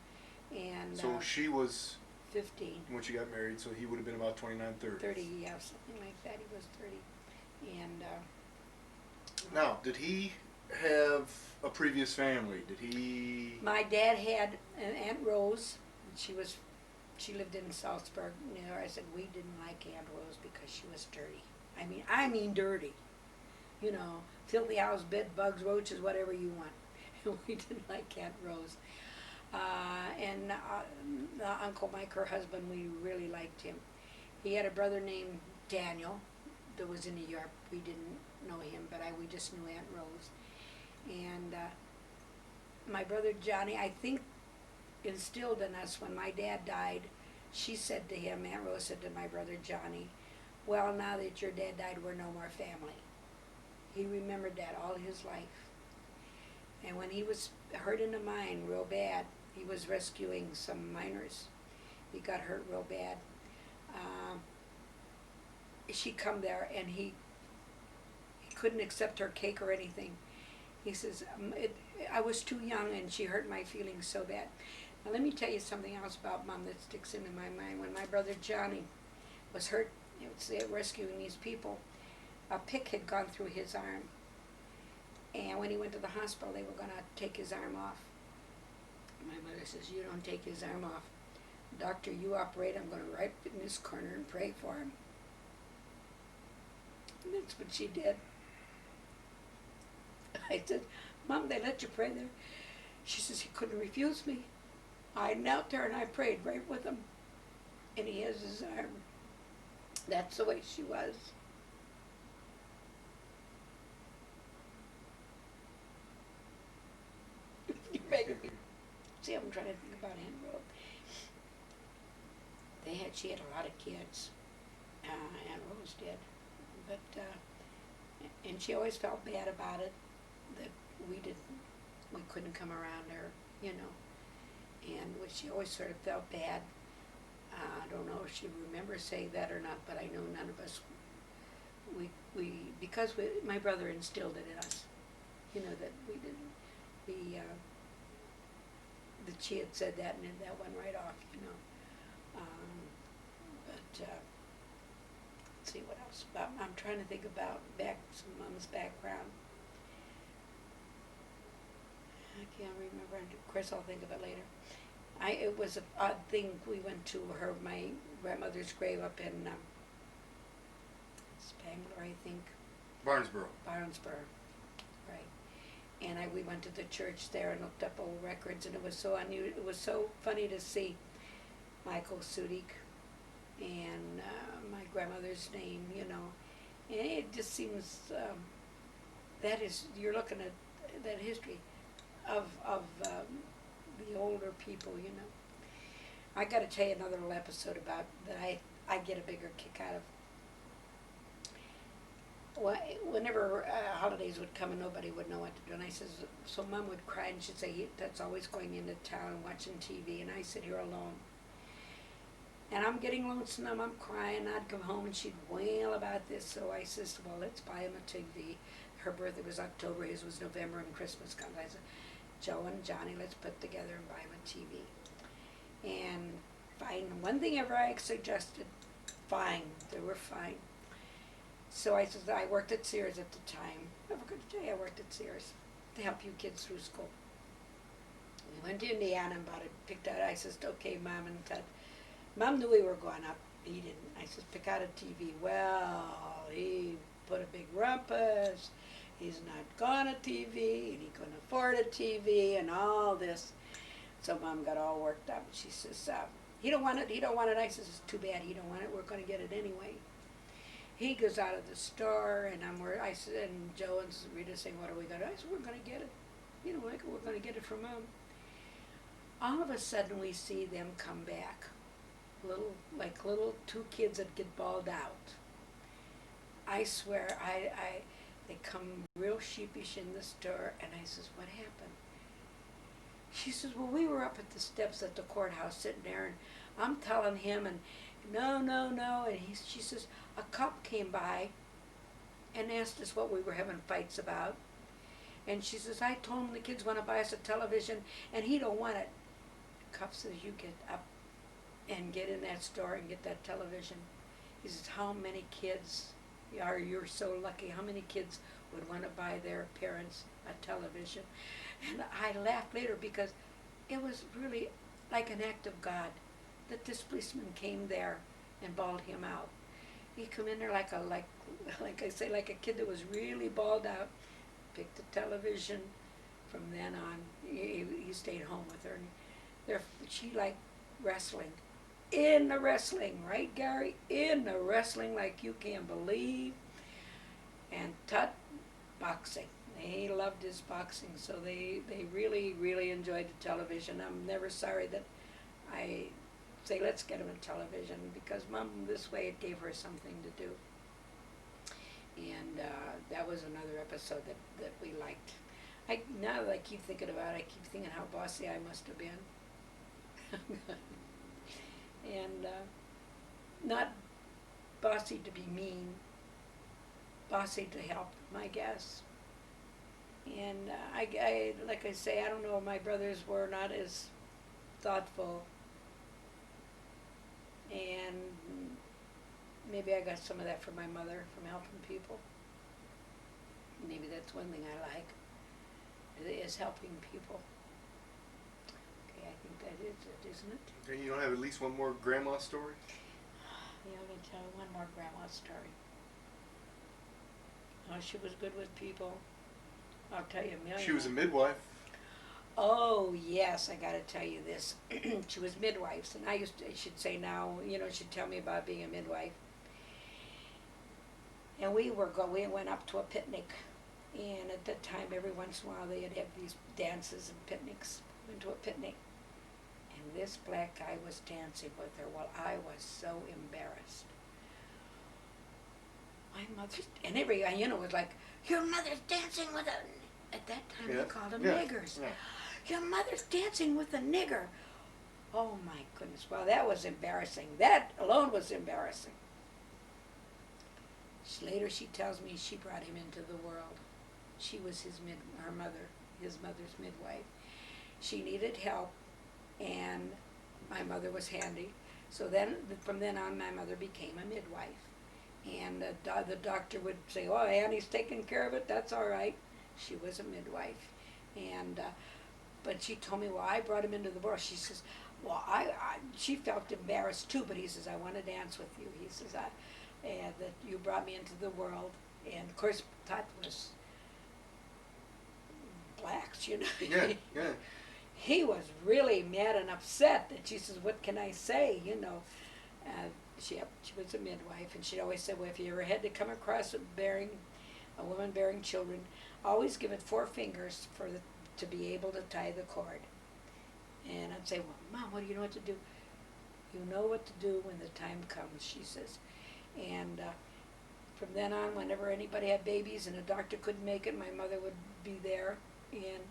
and. So she was 15 when she got married. So he would have been about 29, 30. 30, yeah, something like that. He was 30, and. Now, did he have a previous family? Did he? My dad had an Aunt Rose. She lived in Salzburg. You know, I said we didn't like Aunt Rose because she was dirty. I mean dirty. You know, filthy house, bed bugs, roaches, whatever you want. We didn't like Aunt Rose. And Uncle Mike, her husband, we really liked him. He had a brother named Daniel that was in New York. We didn't know him, but we just knew Aunt Rose. And my brother Johnny, I think, instilled in us when my dad died. She said to him, Aunt Rose said to my brother Johnny, well, now that your dad died, we're no more family. He remembered that all his life. And when he was hurt in the mine real bad, he was rescuing some miners. He got hurt real bad. She come there and he couldn't accept her cake or anything. He says, I was too young and she hurt my feelings so bad. Now let me tell you something else about Mom that sticks into my mind. When my brother Johnny was hurt, rescuing these people, a pick had gone through his arm. And when he went to the hospital, they were going to take his arm off. My mother says, you don't take his arm off. Doctor, you operate, I'm going to right in this corner and pray for him. And that's what she did. I said, Mom, they let you pray there? She says, he couldn't refuse me. I knelt there and I prayed right with him. And he has his arm. That's the way she was. You're making me. See, I'm trying to think about Aunt Rose. She had a lot of kids. Aunt Rose did. But, and she always felt bad about it, that we couldn't come around her, you know. And she always sort of felt bad. I don't know if she remembers saying that or not, but I know none of us, because my brother instilled it in us, you know, that we didn't, that she had said that and that went right off, you know. Let's see what else. I'm trying to think about some Mom's background. I can't remember. Of course, I'll think of it later. It was an odd thing. We went to my grandmother's grave up in Spangler, I think. Barnesboro. Barnesboro, right. And we went to the church there and looked up old records, and it was so unusual. It was so funny to see Michael Sudick and my grandmother's name, you know. And it just seems you're looking at that history of the older people, you know. I got to tell you another little episode about that I get a bigger kick out of. Well, whenever holidays would come and nobody would know what to do, and I says, so Mom would cry and she'd say, that's always going into town and watching TV, and I sit here alone. And I'm getting lonesome, I'm crying, I'd come home and she'd wail about this, so I says, well, let's buy him a TV. Her birthday was October, his was November, and Christmas comes. I said, Joe and Johnny, let's put together and buy him a TV. And fine, one thing ever I suggested, fine, they were fine. So I said, I worked at Sears at the time. I forgot to tell you, I worked at Sears to help you kids through school. We went to Indiana and bought it, picked out, I said, okay, Mom, and Ted. Mom knew we were going up, he didn't. I said, pick out a TV. Well, he put a big rumpus. He's not got a TV, and he couldn't afford a TV, and all this. So Mom got all worked up. She says, he don't want it, he don't want it. I says, it's too bad he don't want it, we're going to get it anyway. He goes out of the store, and I said, and Joe and Rita saying, what are we going to do? I said, we're going to get it. You know, we're going to get it from Mom. All of a sudden, we see them come back. Little two kids that get bawled out. I swear, they come real sheepish in the store, and I says, what happened? She says, well, we were up at the steps at the courthouse sitting there, and I'm telling him, and no, and she says, a cop came by and asked us what we were having fights about, and she says, I told him the kids want to buy us a television, and he don't want it. The cop says, you get up and get in that store and get that television. He says, how many kids you're so lucky, how many kids would want to buy their parents a television? And I laughed later because it was really like an act of God that this policeman came there and bawled him out. He come in there like I say, like a kid that was really bawled out, picked the television. From then on, he stayed home with her. And she liked wrestling. In the wrestling, right, Gary? In the wrestling like you can't believe. And Tut, boxing. He loved his boxing, so they really, really enjoyed the television. I'm never sorry that I say, let's get him a television, because Mom, this way it gave her something to do. And that was another episode that we liked. Now that I keep thinking about it, I keep thinking how bossy I must have been. And not bossy to be mean, bossy to help them, I guess. And I like I say, I don't know, my brothers were not as thoughtful, and maybe I got some of that from my mother, from helping people. Maybe that's one thing I like, is helping people. Okay, I think that is it, isn't it? Okay, you don't have at least one more grandma story? Yeah, I'm going to tell you one more grandma story. Oh, she was good with people. I'll tell you a million. She was a midwife. Oh, yes, I gotta tell you this. She was midwives, and I should say now, she'd tell me about being a midwife. And we went up to a picnic, and at that time, every once in a while, they'd have these dances and picnics. Went to a picnic, and this black guy was dancing with her. Well, I was so embarrassed. My mother, and everyone, was like, your mother's dancing with a, at that time they called them niggers. Yeah. Your mother's dancing with a nigger. Oh my goodness, well that was embarrassing. That alone was embarrassing. Later she tells me she brought him into the world. She was his mother's midwife. She needed help, and my mother was handy. So then, from then on, my mother became a midwife. And the doctor would say, oh, Annie's taking care of it, that's all right. She was a midwife. And, but she told me, well, I brought him into the world. She says, well, she felt embarrassed too, but he says, I want to dance with you. He says, and that you brought me into the world. And of course, Tut was blacks, Yeah, yeah. He was really mad and upset, and she says, what can I say, She was a midwife, and she always said, well, if you ever had to come across a woman bearing children, always give it 4 fingers to be able to tie the cord. And I'd say, well, Mom, what do you know what to do? You know what to do when the time comes, she says. And from then on, whenever anybody had babies and a doctor couldn't make it, my mother would be there, and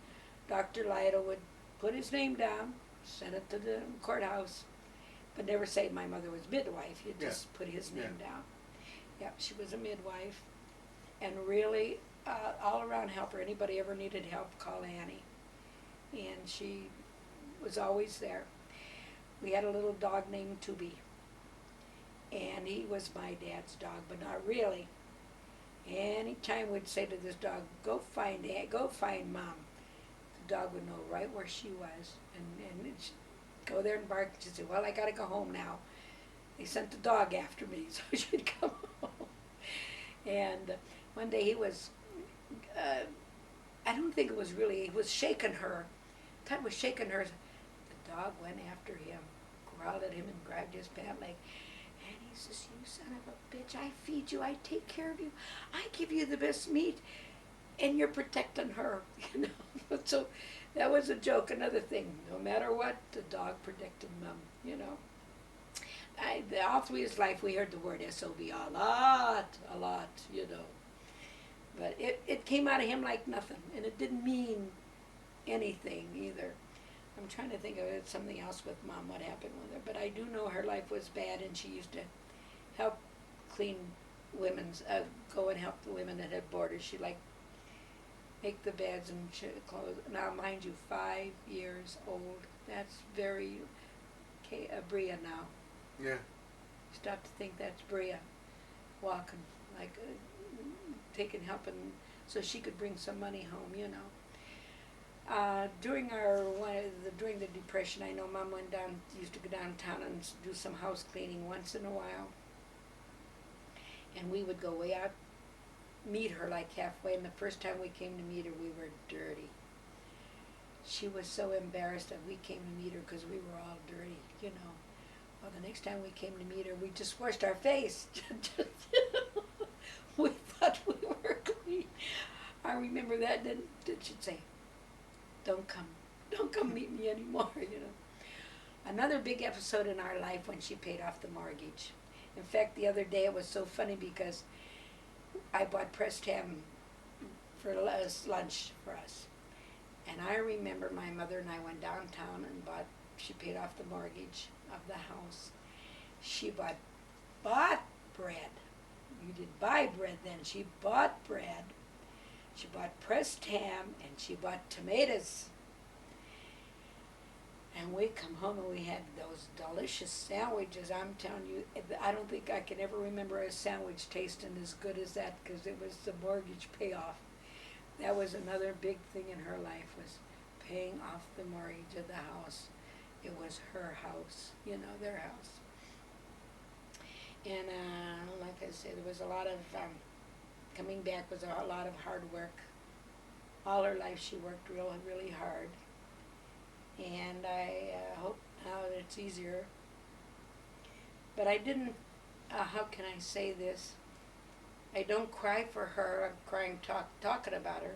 Dr. Lytle would put his name down, send it to the courthouse, but never say my mother was midwife. He'd just put his name down. Yeah, she was a midwife, and really all-around helper. Anybody ever needed help, call Annie, and she was always there. We had a little dog named Tubi, and he was my dad's dog, but not really. Anytime we'd say to this dog, go find Mom, the dog would know right where she was, and she'd go there and bark. She'd say, well, I gotta go home now. They sent the dog after me, so she'd come home. And one day he was, I don't think it was really, he was shaking her. Tut was shaking her. The dog went after him, growled at him, and grabbed his pant leg. And he says, you son of a bitch, I feed you, I take care of you, I give you the best meat, and you're protecting her, So that was a joke, another thing. No matter what, the dog protected Mom, All through his life, we heard the word SOB a lot, But it came out of him like nothing, and it didn't mean anything either. I'm trying to think of something else with Mom, what happened with her. But I do know her life was bad, and she used to help clean go and help the women that had boarders. She'd make the beds and clothes. Now, mind you, 5 years old. That's very Bria now. Yeah. Stop to think that's Bria walking, taking help, and so she could bring some money home, During the Depression, I know Mom used to go downtown and do some house cleaning once in a while. And we would go way out, meet her halfway, and the first time we came to meet her, we were dirty. She was so embarrassed that we came to meet her because we were all dirty, Well, the next time we came to meet her, we just washed our face. We thought we were clean. I remember that, then she'd say, don't come meet me anymore, Another big episode in our life when she paid off the mortgage. In fact, the other day it was so funny because I bought pressed ham for lunch for us. And I remember my mother and I went downtown and she paid off the mortgage of the house. She bought bread. You didn't buy bread then. She bought bread. She bought pressed ham, and she bought tomatoes. And we come home and we had those delicious sandwiches. I'm telling you, I don't think I can ever remember a sandwich tasting as good as that, because it was the mortgage payoff. That was another big thing in her life, was paying off the mortgage of the house. It was her house, their house. And like I said, there was a lot of, coming back was a lot of hard work. All her life she worked really, really hard. And I hope now that it's easier. But I didn't, how can I say this? I don't cry for her. I'm crying talking about her.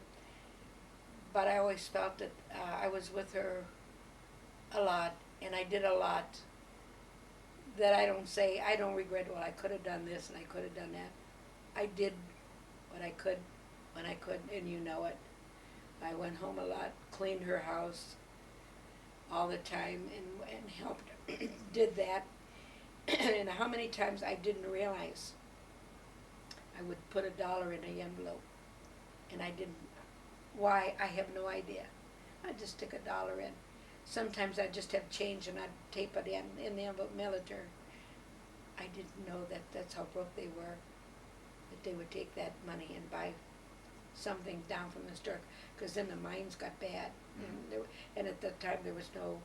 But I always felt that I was with her a lot, and I did a lot that I don't regret, well, I could have done this and I could have done that. I did what I could when I could, and you know it. I went home a lot, cleaned her house all the time, and helped her. Did that. And how many times I didn't realize I would put $1 in an envelope, and I didn't. Why? I have no idea. I just stick $1 in. Sometimes I just have change and I'd tape it in the envelope, mail it to her. I didn't know that that's how broke they were, that they would take that money and buy something down from the store, because then the mines got bad. And at that time there was no,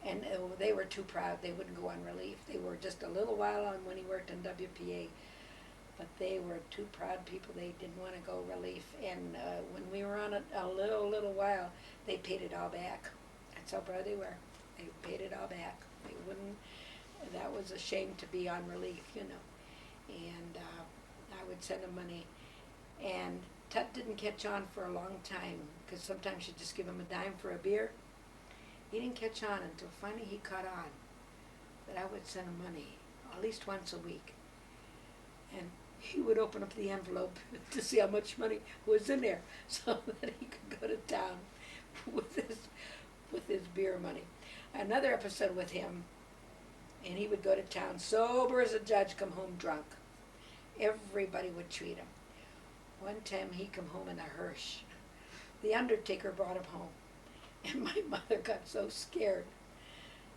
and they were too proud. They wouldn't go on relief. They were just a little while on when he worked in WPA, but they were too proud people. They didn't want to go relief. And when we were on it a little while, they paid it all back. That's how proud they were. They paid it all back. They wouldn't. That was a shame to be on relief, you know. And I would send them money. And Tut didn't catch on for a long time, because sometimes you'd just give him a dime for a beer. He didn't catch on until finally he caught on that I would send him money at least once a week. And he would open up the envelope to see how much money was in there so that he could go to town with his beer money. Another episode with him, and he would go to town sober as a judge, come home drunk. Everybody would treat him. One time he come home in a hearse. The undertaker brought him home. And my mother got so scared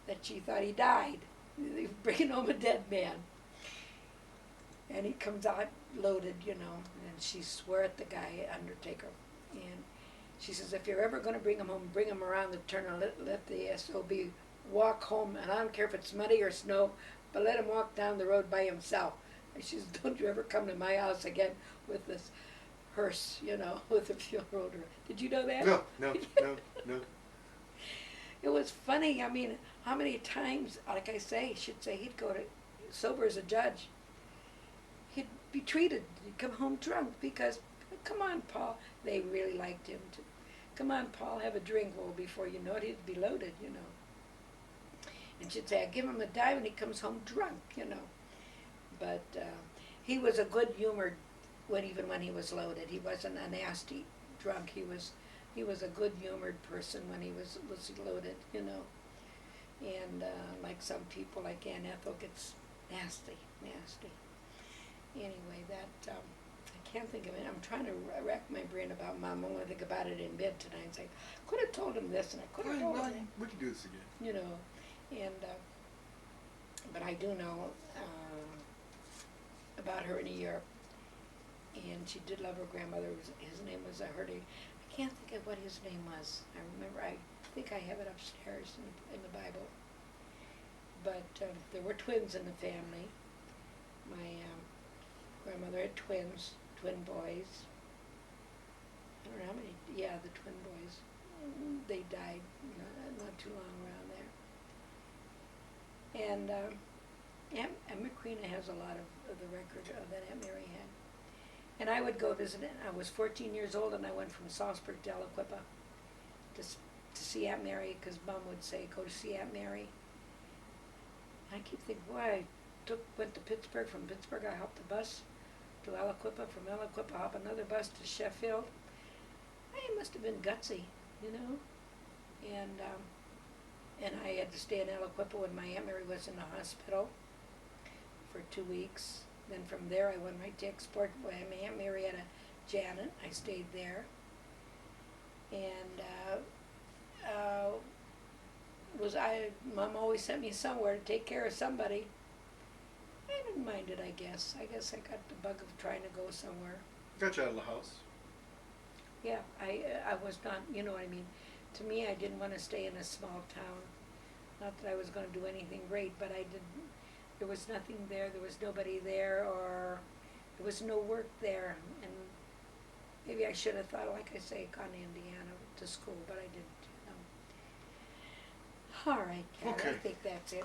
that she thought he died. They were bringing home a dead man. And he comes out loaded, you know, and she swore at the guy, undertaker. And she says, if you're ever going to bring him home, bring him around the turn and let the SOB walk home. And I don't care if it's muddy or snow, but let him walk down the road by himself. And she says, don't you ever come to my house again with this hearse, you know, with a funeral director. Did you know that? No. It was funny. I mean, how many times, like I say, he'd go to sober as a judge. He'd be treated. He'd come home drunk because, come on, Paul. They really liked him too. Come on, Paul, have a drink. Well, before you know it, he'd be loaded, you know. And she'd say, I give him a dime, and he comes home drunk, you know. But he was a good-humored even when he was loaded. He wasn't a nasty drunk. He was a good-humored person when he was loaded, you know. And like some people, like Aunt Ethel, gets nasty. Anyway, that I can't think of it. I'm trying to rack my brain about Mom. I'm going to think about it in bed tonight and say, I could have told him this and I could have told him that. We can do this again. You know, and but I do know about her in Europe, and she did love her grandmother. His name was, I can't think of what his name was. I remember, I think I have it upstairs in the Bible. But there were twins in the family. My grandmother had twin boys. I don't know how many, the twin boys. They died not too long around there. And Aunt Macrina has a lot of the record that Aunt Mary had. And I would go visit it. I was 14 years old, and I went from Salzburg to Aliquippa to see Aunt Mary, because Mom would say, go to see Aunt Mary. And I keep thinking, boy, I went to Pittsburgh. From Pittsburgh, I hopped the bus to Aliquippa. From Aliquippa, hop another bus to Sheffield. I must have been gutsy, you know. And I had to stay in Aliquippa when my Aunt Mary was in the hospital for 2 weeks. Then from there I went right to Export. My Aunt Mary had a Janet. I stayed there. And Mom always sent me somewhere to take care of somebody. I didn't mind it, I guess. I guess I got the bug of trying to go somewhere. Got you out of the house. Yeah, I was not, you know what I mean. To me, I didn't want to stay in a small town. Not that I was going to do anything great, but I didn't. There was nothing there. There was nobody there, or there was no work there. And Maybe I should have thought, like I say, gone to Indiana to school, but I didn't, you know. All right, Kat, I Okay. think that's it.